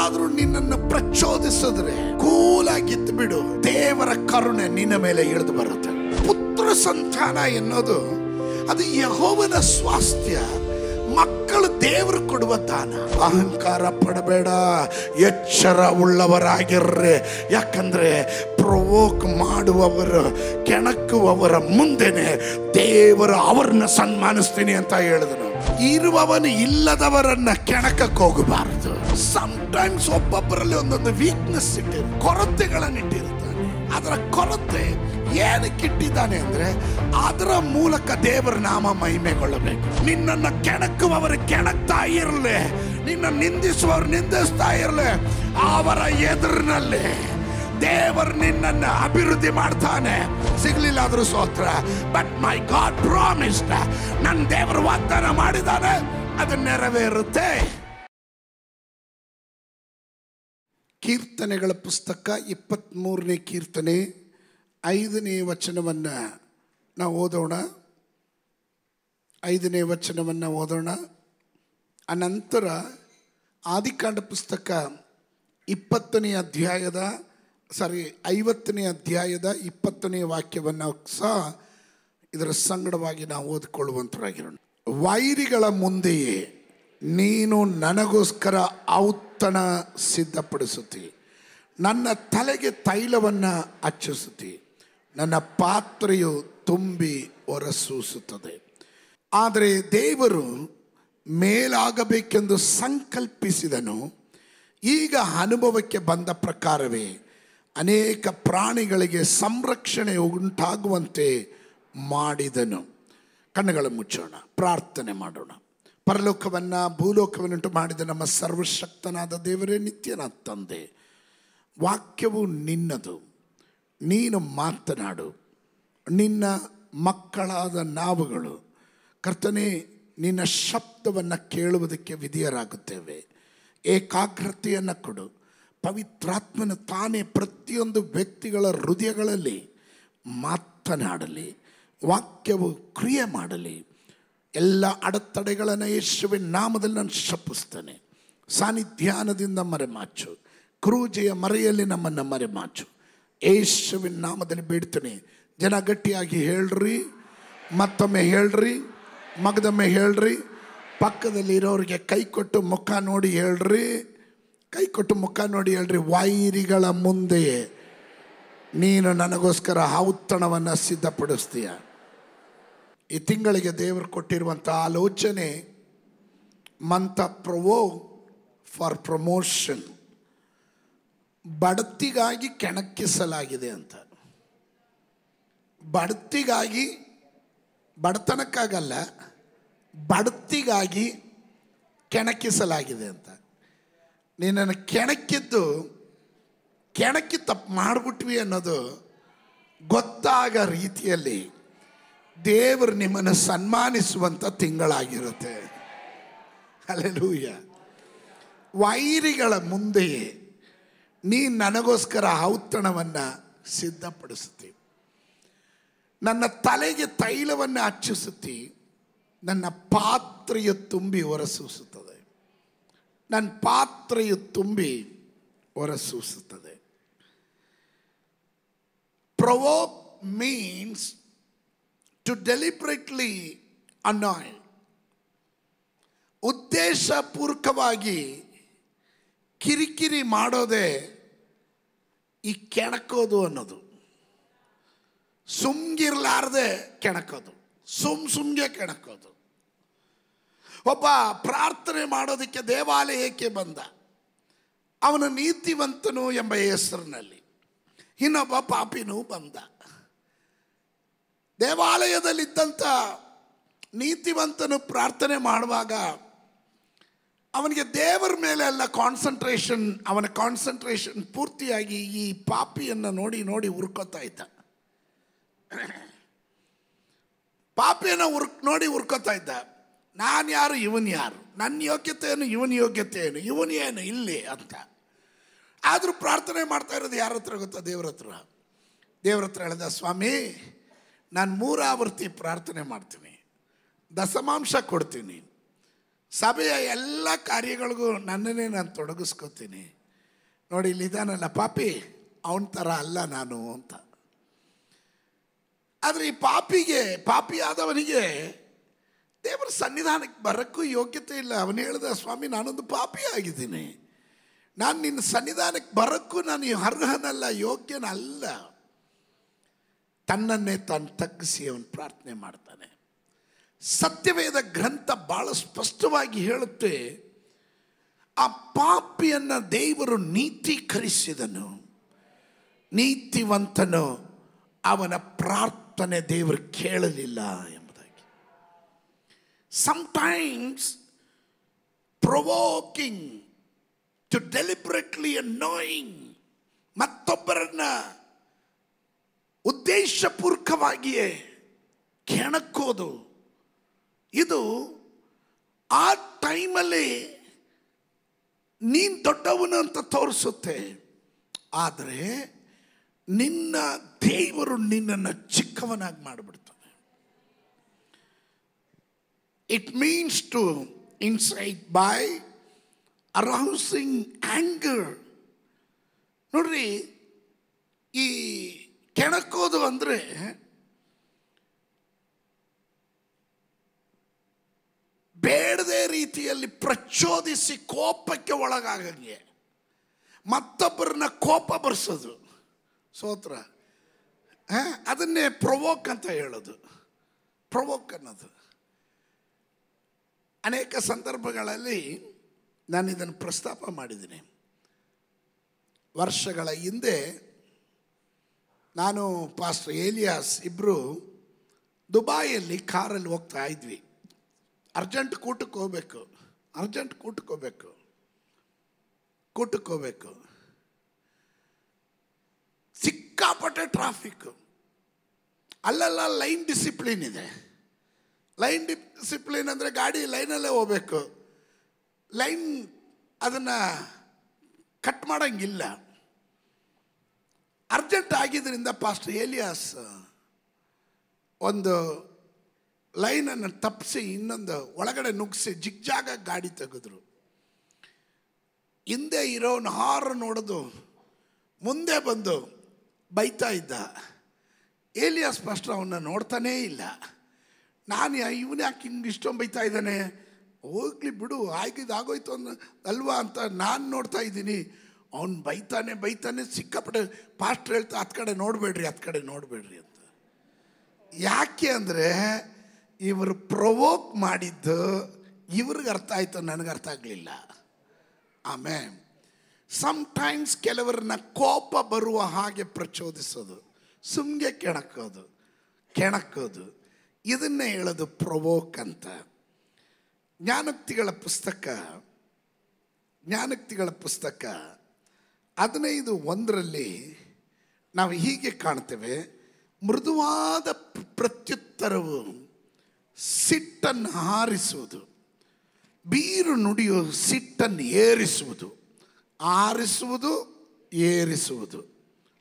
ಯಾರಾದ್ರೂ ನಿನ್ನನ್ನು ಪ್ರಚೋದಿಸಿದ್ರೆ ಕೂಲಾಗಿದ್ದು ಬಿಡು. ದೇವರ ಕರುಣೆ ನಿನ್ನ ಮೇಲೆ ಇಳಿದು ಬರುತ್ತೆ. ಪುತ್ರ ಸಂತಾನ ಎನ್ನೋದು ಅದು ಯೆಹೋವನ ಸ್ವಾಸ್ಥ್ಯ. ಮಕ್ಕಳು ದೇವರು ಕೊಡುವ ದಾನ. ಅಹಂಕಾರ ಪಡಬೇಡ, ಎಚ್ಚರ ಉಳ್ಳವರಾಗಿರ್ರಿ. ಯಾಕಂದ್ರೆ ಪ್ರವೋಕ್ ಮಾಡುವವರು, ಕೆಣಕುವವರ ಮುಂದೆನೆ ದೇವರು ಅವ್ರನ್ನ ಸನ್ಮಾನಿಸ್ತೀನಿ ಅಂತ ಹೇಳಿದನು. ಇರುವವನು ಇಲ್ಲದವರನ್ನ ಕೆಣಕಕ್ಕೆ ಹೋಗಬಾರದು. ಸಮ್ಟೈಮ್ಸ್ ಒಬ್ಬೊಬ್ಬರಲ್ಲಿ ಒಂದೊಂದು ವೀಕ್ನೆಸ್ ಇಟ್ಟಿರು, ಕೊರತೆಗಳನ್ನು ಇಟ್ಟಿರ್ತಾನೆ. ಅದರ ಕೊರತೆ ಏನಕ್ಕಿಟ್ಟಿದ್ದಾನೆ ಅಂದ್ರೆ ಅದರ ಮೂಲಕ ದೇವರ ನಾಮ ಮಹಿಮೆಗೊಳ್ಳಬೇಕು. ನಿನ್ನನ್ನು ಕೆಣಕುವವರು ಕೆಣಕ್ತಾ ಇರಲಿ, ನಿನ್ನ ನಿಂದಿಸುವವರು ನಿಂದಿಸ್ತಾ ಇರಲಿ, ಅವರ ಎದುರಿನಲ್ಲಿ ದೇವರು ನಿನ್ನನ್ನು ಅಭಿವೃದ್ಧಿ ಮಾಡ್ತಾನೆ. ಸಿಗ್ಲಿಲ್ಲ ಆದ್ರೂ ಸ್ತೋತ್ರ. ಬಟ್ ಮೈ ಗಾಡ್ ಪ್ರಾಮಿಸ್ಡ್, ನನ್ನ ದೇವರು ವಾಗ್ದಾನ ಮಾಡಿದಾನೆ, ಅದು ನೆರವೇರುತ್ತೆ. ಕೀರ್ತನೆಗಳ ಪುಸ್ತಕ 23ನೇ ಕೀರ್ತನೆ 5ನೇ ವಚನವನ್ನ ನಾವು ಓದೋಣ. 5ನೇ ವಚನವನ್ನ ಓದೋಣ. ಅನಂತರ ಆದಿಕಾಂಡ ಪುಸ್ತಕ 50ನೇ ಅಧ್ಯಾಯದ 50ನೇ ಅಧ್ಯಾಯದ 20ನೇ ವಾಕ್ಯವನ್ನು ಸಹ ಇದರ ಸಂಗಡವಾಗಿ ನಾವು ಓದಿಕೊಳ್ಳುವಂತರಾಗಿರೋಣ. ವೈರಿಗಳ ಮುಂದೆಯೇ ನೀನು ನನಗೋಸ್ಕರ ಔತಣ ಸಿದ್ಧಪಡಿಸುತ್ತಿ, ನನ್ನ ತಲೆಗೆ ತೈಲವನ್ನು ಹಚ್ಚಿಸುತ್ತಿ, ನನ್ನ ಪಾತ್ರೆಯು ತುಂಬಿ ಹೊರಸೂಸುತ್ತದೆ. ಆದರೆ ದೇವರು ಮೇಲಾಗಬೇಕೆಂದು ಸಂಕಲ್ಪಿಸಿದನು. ಈಗ ಅನುಭವಕ್ಕೆ ಬಂದ ಪ್ರಕಾರವೇ ಅನೇಕ ಪ್ರಾಣಿಗಳಿಗೆ ಸಂರಕ್ಷಣೆ ಉಂಟಾಗುವಂತೆ ಮಾಡಿದನು. ಕಣ್ಣುಗಳ ಮುಚ್ಚೋಣ, ಪ್ರಾರ್ಥನೆ ಮಾಡೋಣ. ಪರಲೋಕವನ್ನು ಭೂಲೋಕವನ್ನುಂಟು ಮಾಡಿದ ನಮ್ಮ ಸರ್ವಶಕ್ತನಾದ ದೇವರೇ, ನಿತ್ಯನಾದ ತಂದೆ, ವಾಕ್ಯವು ನಿನ್ನದು. ನೀನು ಮಾತನಾಡು. ನಿನ್ನ ಮಕ್ಕಳಾದ ನಾವುಗಳು ಕರ್ತನೇ ನಿನ್ನ ಶಬ್ದವನ್ನು ಕೇಳುವುದಕ್ಕೆ ವಿಧಿಯರಾಗುತ್ತೇವೆ. ಏಕಾಗ್ರತೆಯನ್ನು ಕೊಡು. ಪವಿತ್ರಾತ್ಮನ ತಾನೇ ಪ್ರತಿಯೊಂದು ವ್ಯಕ್ತಿಗಳ ಹೃದಯಗಳಲ್ಲಿ ಮಾತನಾಡಲಿ, ವಾಕ್ಯವು ಕ್ರಿಯೆ ಮಾಡಲಿ. ಎಲ್ಲ ಅಡೆತಡೆಗಳನ್ನು ಯೇಸುವಿನ ನಾಮದಲ್ಲಿ ನಾನು ಶಪಿಸ್ತೇನೆ. ಸಾನ್ನಿಧ್ಯಾನದಿಂದ ಮರೆಮಾಚು, ಕ್ರೂಜೆಯ ಮರೆಯಲ್ಲಿ ನಮ್ಮನ್ನು ಮರೆಮಾಚು. ಯೇಸುವಿನ ನಾಮದಲ್ಲಿ ಬೇಡ್ತೇನೆ. ಜನ ಗಟ್ಟಿಯಾಗಿ ಹೇಳ್ರಿ, ಮತ್ತೊಮ್ಮೆ ಹೇಳ್ರಿ, ಮಗದೊಮ್ಮೆ ಹೇಳ್ರಿ. ಪಕ್ಕದಲ್ಲಿ ಇರೋರಿಗೆ ಕೈ ಕೊಟ್ಟು ಮುಖ ನೋಡಿ ಹೇಳ್ರಿ, ಕೈ ಕೊಟ್ಟು ಮುಖ ನೋಡಿ ಹೇಳ್ರಿ. ವೈರಿಗಳ ಮುಂದೆಯೇ ನೀನು ನನಗೋಸ್ಕರ ಔತಣವನ್ನು ಸಿದ್ಧಪಡಿಸ್ತೀಯ. ಈ ತಿಂಗಳಿಗೆ ದೇವರು ಕೊಟ್ಟಿರುವಂಥ ಆಲೋಚನೆ month of provoke for promotion. ಬಡ್ತಿಗಾಗಿ ಕೆಣಕಿಸಲಾಗಿದೆ ಅಂತ. ಬಡ್ತಿಗಾಗಿ, ಬಡತನಕ್ಕಾಗಲ್ಲ, ಬಡ್ತಿಗಾಗಿ ಕೆಣಕಿಸಲಾಗಿದೆ ಅಂತ. ನೀನನ್ನು ಕೆಣಕಿ ತಪ್ಪು ಮಾಡಿಬಿಟ್ವಿ ಅನ್ನೋದು ಗೊತ್ತಾಗ ರೀತಿಯಲ್ಲಿ ದೇವರು ನಿಮ್ಮನ್ನು ಸನ್ಮಾನಿಸುವಂಥ ತಿಂಗಳಾಗಿರುತ್ತೆ. ಹಲ್ಲೆಲೂಯಾ. ವೈರಿಗಳ ಮುಂದೆಯೇ ನೀನು ನನಗೋಸ್ಕರ ಔತಣವನ್ನು ಸಿದ್ಧಪಡಿಸುತ್ತಿ, ನನ್ನ ತಲೆಗೆ ತೈಲವನ್ನು ಹಚ್ಚಿಸುತ್ತಿ, ನನ್ನ ಪಾತ್ರೆಯು ತುಂಬಿ ಹೊರಸೂಸುತ್ತದೆ. ನನ್ನ ಪಾತ್ರೆಯು ತುಂಬಿ ಹೊರಸೂಸುತ್ತದೆ. Provoke means to deliberately annoy. ಉದ್ದೇಶಪೂರ್ವಕವಾಗಿ ಕಿರಿಕಿರಿ ಮಾಡೋದೇ ಈ ಕೆಣಕೋದು ಅನ್ನೋದು. ಸುಮ್ಗಿರ್ಲಾರ್ದೆ ಕೆಣಕೋದು, ಸುಮ್ಗೆ ಕೆಣಕೋದು. ಒಬ್ಬ ಪ್ರಾರ್ಥನೆ ಮಾಡೋದಕ್ಕೆ ದೇವಾಲಯಕ್ಕೆ ಬಂದ. ಅವನು ನೀತಿವಂತನು ಎಂಬ ಹೆಸರಿನಲ್ಲಿ. ಇನ್ನೊಬ್ಬ ಪಾಪಿನೂ ಬಂದ. ದೇವಾಲಯದಲ್ಲಿದ್ದಂಥ ನೀತಿವಂತನು ಪ್ರಾರ್ಥನೆ ಮಾಡುವಾಗ ಅವನಿಗೆ ದೇವರ ಮೇಲೆ ಎಲ್ಲ ಅವನ ಕಾನ್ಸಂಟ್ರೇಷನ್ ಪೂರ್ತಿಯಾಗಿ ಈ ಪಾಪಿಯನ್ನು ನೋಡಿ ಉರ್ಕೋತಾ ಇದ್ದ. ಪಾಪಿಯನ್ನು ನೋಡಿ ಉರ್ಕೋತಾ ಇದ್ದ. ನಾನು ಯಾರು, ಇವನು ಯಾರು, ನನ್ನ ಯೋಗ್ಯತೆ ಏನು, ಇವನ ಯೋಗ್ಯತೆ ಏನು, ಇವನು ಏನು ಇಲ್ಲಿ ಅಂತ. ಆದರೂ ಪ್ರಾರ್ಥನೆ ಮಾಡ್ತಾ ಇರೋದು ಯಾರ ಹತ್ರ ಗೊತ್ತಾ? ದೇವ್ರ ಹತ್ರ ಹೇಳಿದ, ಸ್ವಾಮಿ ನಾನು 3 ಆವರ್ತಿ ಪ್ರಾರ್ಥನೆ ಮಾಡ್ತೀನಿ, ದಶಮಾಂಶ ಕೊಡ್ತೀನಿ, ಸಭೆಯ ಎಲ್ಲ ಕಾರ್ಯಗಳಿಗೂ ನನ್ನನ್ನೇ ನಾನು ತೊಡಗಿಸ್ಕೊತೀನಿ. ನೋಡಿ ಇಲ್ಲಿದ್ದಾನಲ್ಲ ಪಾಪಿ, ಅವನ ಥರ ಅಲ್ಲ ನಾನು ಅಂತ. ಆದರೆ ಈ ಪಾಪಿ ಆದವನಿಗೆ ದೇವರ ಸನ್ನಿಧಾನಕ್ಕೆ ಬರೋಕ್ಕೂ ಯೋಗ್ಯತೆ ಇಲ್ಲ. ಅವನು ಹೇಳ್ದ, ಸ್ವಾಮಿ ನಾನೊಂದು ಪಾಪಿ ಆಗಿದ್ದೀನಿ, ನಾನು ನಿನ್ನ ಸನ್ನಿಧಾನಕ್ಕೆ ಬರೋಕ್ಕೂ ನಾನು ಅರ್ಹನಲ್ಲ, ಯೋಗ್ಯನಲ್ಲ. ತನ್ನನ್ನೇ ತಾನು ತಗ್ಗಿಸಿ ಅವನು ಪ್ರಾರ್ಥನೆ ಮಾಡ್ತಾನೆ. ಸತ್ಯವೇದ ಗ್ರಂಥ ಭಾಳ ಸ್ಪಷ್ಟವಾಗಿ ಹೇಳುತ್ತೆ, ಆ ಪಾಪಿಯನ್ನು ದೇವರು ನೀತೀಕರಿಸಿದನು, ನೀತಿವಂತನು ಅವನ ಪ್ರಾರ್ಥನೆ ದೇವರು ಕೇಳಲಿಲ್ಲ ಎಂಬುದಾಗಿ. Sometimes provoking to deliberately annoying, ಮತ್ತೊಬ್ಬರನ್ನ ಉದ್ದೇಶಪೂರ್ವಕವಾಗಿಯೇ ಕೆಣಕೋದು, ಇದು ಆ ಟೈಮಲ್ಲಿ ನೀನು ದೊಡ್ಡವನು ಅಂತ ತೋರಿಸುತ್ತೆ. ಆದರೆ ನಿನ್ನ ದೇವರು ನಿನ್ನನ್ನು ಚಿಕ್ಕವನಾಗಿ ಮಾಡಿಬಿಡ್ತಾನೆ. It means to incite by arousing anger. ನೋಡ್ರಿ, ಈ ಕೆಣಕೋದು ಅಂದರೆ ಬೇಡದೇ ರೀತಿಯಲ್ಲಿ ಪ್ರಚೋದಿಸಿ ಕೋಪಕ್ಕೆ ಒಳಗಾಗಂಗೆ ಮತ್ತೊಬ್ಬರನ್ನ ಕೋಪ ಬರ್ಸೋದು, ಸ್ತೋತ್ರ, ಅದನ್ನೇ ಪ್ರೊವೋಕ್ ಅಂತ ಹೇಳೋದು. ಪ್ರೊವೋಕ್ ಅನ್ನೋದು ಅನೇಕ ಸಂದರ್ಭಗಳಲ್ಲಿ ನಾನು ಇದನ್ನು ಪ್ರಸ್ತಾಪ ಮಾಡಿದ್ದೀನಿ. ವರ್ಷಗಳ ಹಿಂದೆ ನಾನು ಪಾಸ್ಟರ್ ಏಲಿಯಾಸ್ ಇಬ್ಬರು ದುಬಾಯಲ್ಲಿ ಕಾರಲ್ಲಿ ಹೋಗ್ತಾ ಇದ್ವಿ. ಅರ್ಜೆಂಟ್ ಕೂಟಕ್ಕೆ ಹೋಗ್ಬೇಕು. ಸಿಕ್ಕಾಪಟ್ಟೆ ಟ್ರಾಫಿಕ್. ಅಲ್ಲೆಲ್ಲ ಲೈನ್ ಡಿಸಿಪ್ಲಿನ್ ಇದೆ. ಲೈನ್ ಡಿಸಿಪ್ಲಿನ್ ಅಂದರೆ ಗಾಡಿ ಲೈನಲ್ಲೇ ಹೋಗ್ಬೇಕು, ಲೈನ್ ಅದನ್ನು ಕಟ್ ಮಾಡೋಂಗಿಲ್ಲ. ಅರ್ಜೆಂಟ್ ಆಗಿದ್ದರಿಂದ ಪಾಸ್ಟರ್ ಏಲಿಯಾಸ್ ಒಂದು ಲೈನನ್ನು ತಪ್ಪಿಸಿ ಇನ್ನೊಂದು ಒಳಗಡೆ ನುಗ್ಗಿಸಿ ಜಿಗ್ಜಾಗ ಗಾಡಿ ತೆಗೆದ್ರು. ಹಿಂದೆ ಇರೋನು ಹಾರು ನೋಡೋದು, ಮುಂದೆ ಬಂದು ಬೈತಾ ಇದ್ದ. ಏಲಿಯಾಸ್ ಪಾಸ್ಟರ್ ಅವನ್ನ ನೋಡ್ತಾನೇ ಇಲ್ಲ. ನಾನು ಇವನು ಯಾಕೆ ಹಿಂಗೆ ಇಷ್ಟೊಂದು ಬೈತಾ ಇದ್ದಾನೆ, ಹೋಗ್ಲಿ ಬಿಡು ಆಗೋಯ್ತು ಅಲ್ವಾ ಅಂತ ನಾನು ನೋಡ್ತಾ ಇದ್ದೀನಿ. ಅವನು ಬೈತಾನೆ ಸಿಕ್ಕಾಪಟ್ಟೆ. ಪಾಸ್ಟರ್ ಹೇಳ್ತಾ ಹತ್ತು ಕಡೆ ನೋಡಬೇಡ್ರಿ ಅಂತ. ಯಾಕೆ ಅಂದರೆ ಇವರು ಪ್ರೊವೋಕ್ ಮಾಡಿದ್ದು ಇವ್ರಿಗೆ ಅರ್ಥ ಆಯಿತು, ನನಗೆ ಅರ್ಥ ಆಗಲಿಲ್ಲ. ಆಮೇಲೆ ಸಮ್ಟೈಮ್ಸ್ ಕೆಲವರನ್ನ ಕೋಪ ಬರುವ ಹಾಗೆ ಪ್ರಚೋದಿಸೋದು, ಸುಮ್ಮನೆ ಕೆಣಕೋದು, ಇದನ್ನೇ ಹೇಳೋದು ಪ್ರೊವೋಕ್ ಅಂತ. ಜ್ಞಾನೋಕ್ತಿಗಳ ಪುಸ್ತಕ 15:1 ನಾವು ಹೀಗೆ ಕಾಣ್ತೇವೆ, ಮೃದುವಾದ ಪ್ರತ್ಯುತ್ತರವು ಸಿಟ್ಟನ್ನು ಹಾರಿಸುವುದು, ಬೀರು ನುಡಿಯು ಸಿಟ್ಟನ್ನು ಏರಿಸುವುದು.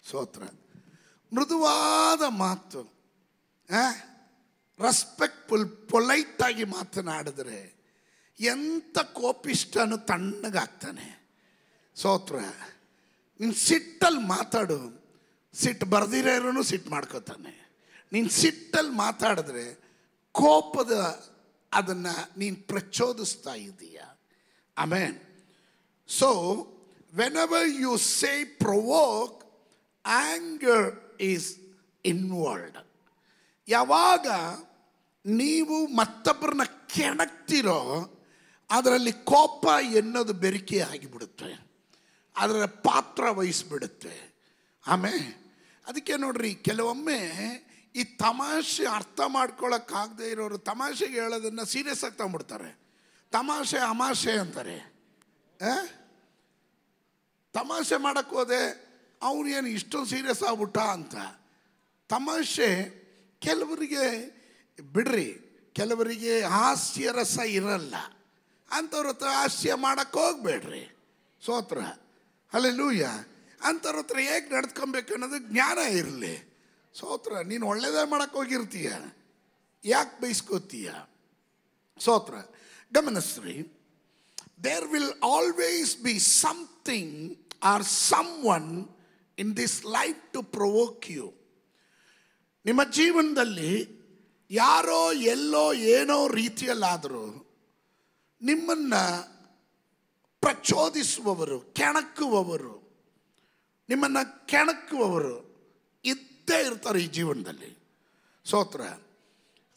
ಸ್ತೋತ್ರ. ಮೃದುವಾದ ಮಾತು, ರೆಸ್ಪೆಕ್ಟ್ಫುಲ್ ಪೊಲೈಟಾಗಿ ಮಾತನಾಡಿದ್ರೆ ಎಂಥ ಕೋಪಿಷ್ಟನು ತಣ್ಣಗಾಗ್ತಾನೆ. ಸ್ತೋತ್ರ. ನೀನು ಸಿಟ್ಟಲ್ಲಿ ಮಾತಾಡು, ಸಿಟ್ಟು ಬರ್ದಿರೋನು ಸಿಟ್ಟು ಮಾಡ್ಕೋತಾನೆ. ನೀನು ಸಿಟ್ಟಲ್ಲಿ ಮಾತಾಡಿದ್ರೆ ಕೋಪದ ಅದನ್ನು ನೀನು ಪ್ರಚೋದಿಸ್ತಾ ಇದ್ದೀಯ. Amen. So whenever you say provoke, anger is involved. ಯಾವಾಗ ನೀವು ಮತ್ತೊಬ್ಬರನ್ನ ಕೆಣಕ್ತಿರೋ ಅದರಲ್ಲಿ ಕೋಪ ಎನ್ನೋದು ಬೆರಿಕೆ ಆಗಿಬಿಡುತ್ತೆ, ಅದರ ಪಾತ್ರ ವಹಿಸ್ಬಿಡುತ್ತೆ. ಆಮೇಲೆ ಅದಕ್ಕೆ ನೋಡ್ರಿ, ಕೆಲವೊಮ್ಮೆ ಈ ತಮಾಷೆ ಅರ್ಥ ಮಾಡ್ಕೊಳ್ಳೋಕ್ಕಾಗದೇ ಇರೋರು ತಮಾಷೆಗೆ ಹೇಳೋದನ್ನು ಸೀರಿಯಸ್ ಆಗಿ ತಗೊಂಡ್ಬಿಡ್ತಾರೆ. ಅಮಾಷೆ ಅಂತಾರೆ. ತಮಾಷೆ ಮಾಡೋಕ್ಕೆ ಹೋದೆ, ಅವನು ಏನು ಇಷ್ಟೊಂದು ಸೀರಿಯಸ್ ಆಗ್ಬಿಟ್ಟ ಅಂತ. ತಮಾಷೆ ಕೆಲವರಿಗೆ ಬಿಡ್ರಿ, ಕೆಲವರಿಗೆ ಹಾಸ್ಯ ರಸ ಇರಲ್ಲ, ಅಂಥವ್ರ ಹತ್ರ ಹಾಸ್ಯ ಮಾಡೋಕ್ಕೆ ಹೋಗ್ಬೇಡ್ರಿ. ಸ್ತೋತ್ರ. ಹಲ್ಲೆಲೂಯಾ. ಅಂಥವ್ರ ಹತ್ರ ಹೇಗೆ ನಡ್ಕೊಬೇಕು ಅನ್ನೋದು ಜ್ಞಾನ ಇರಲಿ. ಸ್ತೋತ್ರ. ನೀನು ಒಳ್ಳೇದೇ ಮಾಡೋಕ್ಕೆ ಹೋಗಿರ್ತೀಯ, ಯಾಕೆ ಬೈಸ್ಕೋತೀಯ? ಸ್ತೋತ್ರ. ಗಮನಿಸ್ರಿ, there will always be something or someone in this life to provoke you. ನಿಮ್ಮ ಜೀವನದಲ್ಲಿ ಯಾರೋ ಎಲ್ಲೋ ಏನೋ ರೀತಿಯಲ್ಲಾದರೂ ನಿಮ್ಮನ್ನು ಪ್ರಚೋದಿಸುವವರು, ಕೆಣಕುವವರು, ನಿಮ್ಮನ್ನು ಕೆಣಕುವವರು ಇದ್ದೇ ಇರ್ತಾರೆ ಈ ಜೀವನದಲ್ಲಿ. ಸ್ತೋತ್ರ.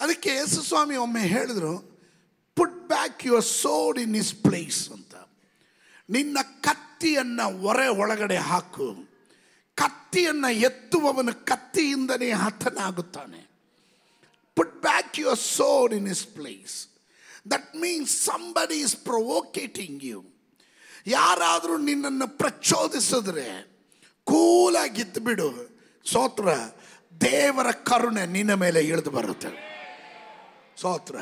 ಅದಕ್ಕೆ ಯೇಸು ಸ್ವಾಮಿ ಒಮ್ಮೆ ಹೇಳಿದರು, put back your sword in his place ಅಂತ. ನಿನ್ನ ಕತ್ತಿಯನ್ನು ಒಳಗಡೆ ಹಾಕು. ಕತ್ತಿಯನ್ನು ಎತ್ತುವವನು ಕತ್ತಿಯಿಂದನೇ ಹತನಾಗುತ್ತಾನೆ. Put back your sword in his place. That means somebody is provoking you. ಯಾರಾದರೂ ನಿನ್ನನ್ನು ಪ್ರಚೋದಿಸಿದ್ರೆ ಕೂಲಾಗಿದ್ದು ಬಿಡು. ಸ್ತೋತ್ರ. ದೇವರ ಕರುಣೆ ನಿನ್ನ ಮೇಲೆ ಇಳಿದು ಬರುತ್ತೆ. ಸ್ತೋತ್ರ.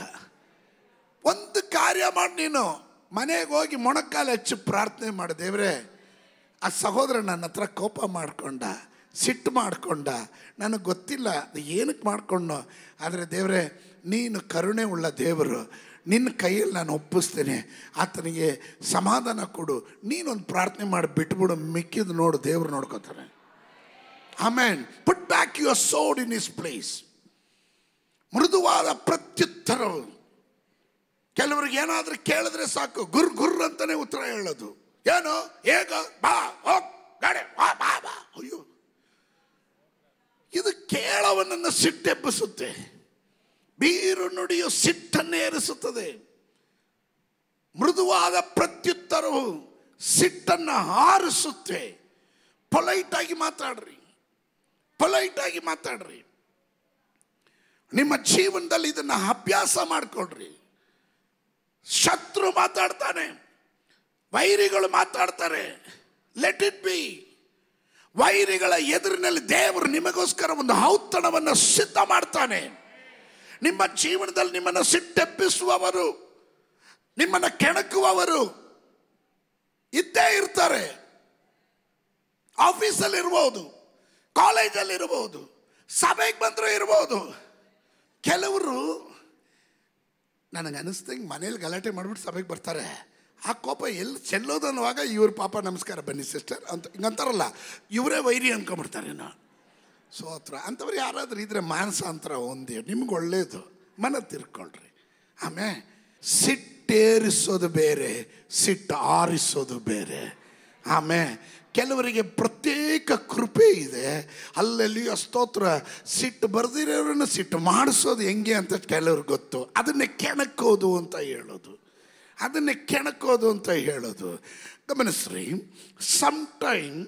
ಒಂದು ಕಾರ್ಯ ಮಾಡಿ, ನೀನು ಮನೆಗೆ ಹೋಗಿ ಮೊಣಕಾಲು ಹಚ್ಚಿ ಪ್ರಾರ್ಥನೆ ಮಾಡು. ದೇವರೇ, ಆ ಸಹೋದರ ನನ್ನ ಹತ್ರ ಕೋಪ ಮಾಡಿಕೊಂಡ, ಸಿಟ್ಟು ಮಾಡಿಕೊಂಡ, ನನಗೆ ಗೊತ್ತಿಲ್ಲ ಅದು ಏನಕ್ಕೆ ಮಾಡಿಕೊಂಡೋ, ಆದರೆ ದೇವರೇ ನೀನು ಕರುಣೆ ಉಳ್ಳ ದೇವರು, ನಿನ್ನ ಕೈಯಲ್ಲಿ ನಾನು ಒಪ್ಪಿಸ್ತೇನೆ, ಆತನಿಗೆ ಸಮಾಧಾನ ಕೊಡು. ನೀನೊಂದು ಪ್ರಾರ್ಥನೆ ಮಾಡಿ ಬಿಟ್ಬಿಡು, ಮಿಕ್ಕಿದ್ದು ನೋಡು, ದೇವರು ನೋಡ್ಕೋತಾರೆ. Amen. Put back your sword in his place. ಮೃದುವಾದ ಪ್ರತ್ಯುತ್ತರವು. ಕೆಲವ್ರಿಗೆ ಏನಾದರೂ ಕೇಳಿದ್ರೆ ಸಾಕು, ಗುರ್ ಗುರ್ ಅಂತಾನೆ ಉತ್ತರ ಹೇಳೋದು. ಏನು, ಹೇಗ, ಬಾ, ಹೋಗ್, ಗಾಡಿ, ಬಾ, ಬಾ, ಬಾ. ಅಯ್ಯೋ, ಇದು ಕೇಳವನನ್ನು ಸಿಟ್ಟೆಬ್ಬಿಸುತ್ತೆ. ಬೀರು ನುಡಿಯು ಸಿಟ್ಟನ್ನೇ ಏರಿಸುತ್ತದೆ. ಮೃದುವಾದ ಪ್ರತ್ಯುತ್ತರವು ಸಿಟ್ಟನ್ನು ಹಾರಿಸುತ್ತೆ. ಪೊಲೈಟಾಗಿ ಮಾತಾಡ್ರಿ, ಪೊಲೈಟಾಗಿ ಮಾತಾಡ್ರಿ. ನಿಮ್ಮ ಜೀವನದಲ್ಲಿ ಇದನ್ನು ಅಭ್ಯಾಸ ಮಾಡಿಕೊಡ್ರಿ. ಶತ್ರು ಮಾತಾಡ್ತಾನೆ, ವೈರಿಗಳು ಮಾತಾಡ್ತಾರೆ, ಲೆಟ್ ಇಟ್ ಬಿ. ವೈರಿಗಳ ಎದುರಿನಲ್ಲಿ ದೇವರು ನಿಮಗೋಸ್ಕರ ಒಂದು ಔತಣವನ್ನು ಸಿದ್ಧ ಮಾಡ್ತಾನೆ. ನಿಮ್ಮ ಜೀವನದಲ್ಲಿ ನಿಮ್ಮನ್ನು ಸಿಟ್ಟೆಬ್ಬಿಸುವವರು, ನಿಮ್ಮನ್ನು ಕೆಣಕುವವರು ಇದ್ದೇ ಇರ್ತಾರೆ. ಆಫೀಸಲ್ಲಿ ಇರ್ಬೋದು, ಕಾಲೇಜಲ್ಲಿ ಇರ್ಬೋದು, ಸಭೆಗೆ ಬಂದರೂ ಇರ್ಬೋದು. ಕೆಲವರು ನನಗೆ ಅನಿಸ್ದಂಗೆ ಮನೇಲಿ ಗಲಾಟೆ ಮಾಡಿಬಿಟ್ಟು ಸಭೆಗೆ ಬರ್ತಾರೆ. ಆ ಕೋಪ ಎಲ್ಲಿ ಚೆಲ್ಲೋದು ಅನ್ನುವಾಗ ಇವ್ರ ಪಾಪ ನಮಸ್ಕಾರ ಬನ್ನಿ ಸಿಸ್ಟರ್ ಅಂತ ಹಿಂಗಂತಾರಲ್ಲ, ಇವರೇ ವೈರಿ ಅಂದ್ಕೊಂಬಿಡ್ತಾರೇನೋ. ಸ್ತೋತ್ರ. ಅಂಥವ್ರು ಯಾರಾದರೂ ಇದ್ರೆ ಮಾನಸಾಂತರ ಹೊಂದಿ ನಿಮ್ಗೆ ಒಳ್ಳೇದು, ಮನ ತಿರ್ಕೊಳ್ರಿ. ಆಮೇಲೆ ಸಿಟ್ಟೇರಿಸೋದು ಬೇರೆ, ಸಿಟ್ಟು ಆರಿಸೋದು ಬೇರೆ. ಆಮೇಲೆ ಕೆಲವರಿಗೆ ಪ್ರತ್ಯೇಕ ಕೃಪೆ ಇದೆ, ಅಲ್ಲಲ್ಲಿ ಸ್ತೋತ್ರ. ಸಿಟ್ಟು ಬರ್ದಿರೋರನ್ನು ಸಿಟ್ಟು ಮಾಡಿಸೋದು ಹೆಂಗೆ ಅಂತ ಕೆಲವ್ರಿಗೆ ಗೊತ್ತು. ಅದನ್ನೇ ಕೆಣಕೋದು ಅಂತ ಹೇಳೋದು, ಅದನ್ನೇ ಕೆಣಕೋದು ಅಂತ ಹೇಳೋದು. ಗಮನಿಸ್ರಿ, sometime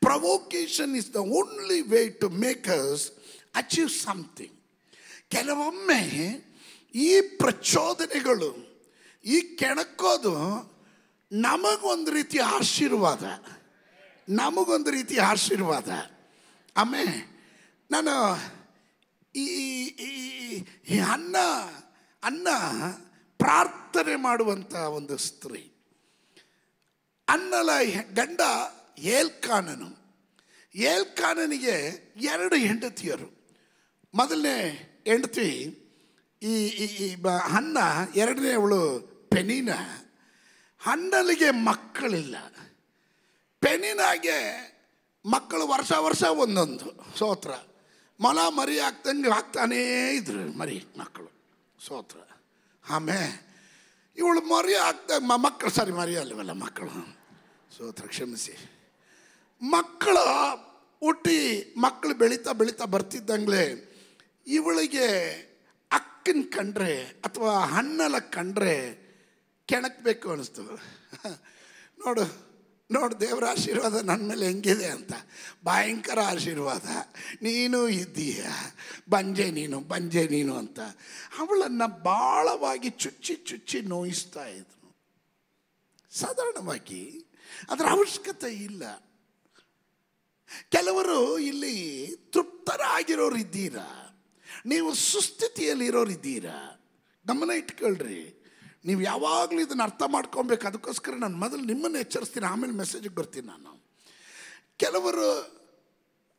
provocation is the only way to make us achieve something. ಕೆಲವೊಮ್ಮೆ ಈ ಪ್ರಚೋದನೆಗಳು, ಈ ಕೆಣಕೋದು ನಮಗೊಂದು ರೀತಿ ಆಶೀರ್ವಾದ, ನಮಗೊಂದು ರೀತಿ ಆಶೀರ್ವಾದ. ಆಮೇಲೆ ನಾನು ಈ ಅನ್ನ ಪ್ರಾರ್ಥನೆ ಮಾಡುವಂಥ ಒಂದು ಸ್ತ್ರೀ. ಅನ್ನಲ ಗಂಡ ಏಲ್ಕಾನನು. ಏಲ್ಕಾನನಿಗೆ 2 ಹೆಂಡತಿಯರು. ಮೊದಲನೇ ಹೆಂಡತಿ ಅನ್ನ, ಎರಡನೇ ಅವಳು ಪೆನಿನ. ಹನ್ನಲಿಗೆ ಮಕ್ಕಳಿಲ್ಲ. ಪೆನಿನಾಗೆ ಮಕ್ಕಳು ವರ್ಷ ಒಂದೊಂದು. ಸ್ತೋತ್ರ. ಮೊಲ ಮರಿ ಆಗ್ತಂಗೆ ಆಗ್ತಾನೇ ಇದ್ರು ಮರಿ ಮಕ್ಕಳು. ಸ್ತೋತ್ರ. ಆಮೇಲೆ ಇವಳು ಮರಿ ಆಗ್ತಾ ಮಕ್ಕಳು ಮರಿ ಅಲ್ಲವಲ್ಲ ಮಕ್ಕಳು. ಸ್ತೋತ್ರ, ಕ್ಷಮಿಸಿ. ಮಕ್ಕಳು ಹುಟ್ಟಿ ಮಕ್ಕಳು ಬೆಳೀತಾ ಬರ್ತಿದ್ದಂಗೆ ಇವಳಿಗೆ ಅಕ್ಕನ ಕಂಡ್ರೆ ಅಥವಾ ಹಣ್ಣಲ ಕಂಡ್ರೆ ಕೆಣಕಬೇಕು ಅನ್ನಿಸ್ತು. ನೋಡು ದೇವರ ಆಶೀರ್ವಾದ ನನ್ನ ಮೇಲೆ ಹೆಂಗಿದೆ ಅಂತ. ಭಯಂಕರ ಆಶೀರ್ವಾದ, ನೀನು ಇದ್ದೀಯ, ಬಂಜೆ ನೀನು ಅಂತ ಅವಳನ್ನು ಭಾಳವಾಗಿ ಚುಚ್ಚಿ ನೋಯಿಸ್ತಾ ಇದ್ರು. ಸಾಧಾರಣವಾಗಿ ಅದರ ಅವಶ್ಯಕತೆ ಇಲ್ಲ. ಕೆಲವರು ಇಲ್ಲಿ ತೃಪ್ತರಾಗಿರೋರು ಇದ್ದೀರಾ, ನೀವು ಸುಸ್ಥಿತಿಯಲ್ಲಿ ಇರೋರಿದ್ದೀರಾ. ಗಮನ ಇಟ್ಕೊಳ್ರಿ. ನೀವು ಯಾವಾಗಲೂ ಇದನ್ನು ಅರ್ಥ ಮಾಡ್ಕೊಬೇಕು. ಅದಕ್ಕೋಸ್ಕರ ನಾನು ಮೊದಲು ನಿಮ್ಮನ್ನು ಎಚ್ಚರಿಸ್ತೀನಿ, ಆಮೇಲೆ ಮೆಸೇಜಿಗೆ ಬರ್ತೀನಿ ನಾನು. ಕೆಲವರು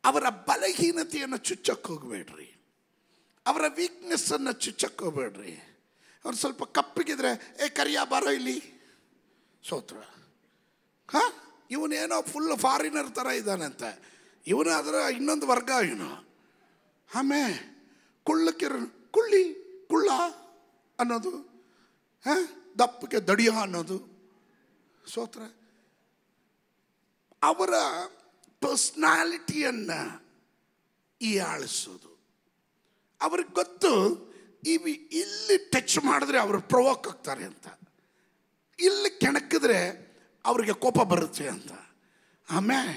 ಅವರ ಬಲಹೀನತೆಯನ್ನು ಚುಚ್ಚಕ್ಕೆ ಹೋಗಬೇಡ್ರಿ, ಅವರ ವೀಕ್ನೆಸ್ಸನ್ನು ಚುಚ್ಚಕ್ಕೆ ಹೋಗಬೇಡ್ರಿ. ಅವ್ರು ಸ್ವಲ್ಪ ಕಪ್ಪಗಿದ್ರೆ ಕರಿಯ ಬಾರೋ ಇಲ್ಲಿ, ಸೋತ್ರ. ಹಾಂ, ಇವನೇನೋ ಫುಲ್ ಫಾರಿನರ್ ಥರ ಇದ್ದಾನಂತೆ, ಇವನು ಅದರ ಇನ್ನೊಂದು ವರ್ಗ ಇವನು. ಆಮೇಲೆ ಕುಳ್ಳಕ್ಕಿರ ಕುಳ್ಳ ಅನ್ನೋದು, ದಪ್ಪಕ್ಕೆ ದಡಿಯ ಅನ್ನೋದು, ಸೋತ್ರ. ಅವರ ಪರ್ಸ್ನಾಲಿಟಿಯನ್ನು ಆಳಿಸೋದು. ಅವ್ರಿಗೆ ಗೊತ್ತು ಇಲ್ಲಿ ಟಚ್ ಮಾಡಿದ್ರೆ ಅವರು ಪ್ರೊವೋಕ್ ಆಗ್ತಾರೆ ಅಂತ, ಇಲ್ಲಿ ಕೆಣಕಿದ್ರೆ ಅವ್ರಿಗೆ ಕೋಪ ಬರುತ್ತೆ ಅಂತ. ಆಮೇಲೆ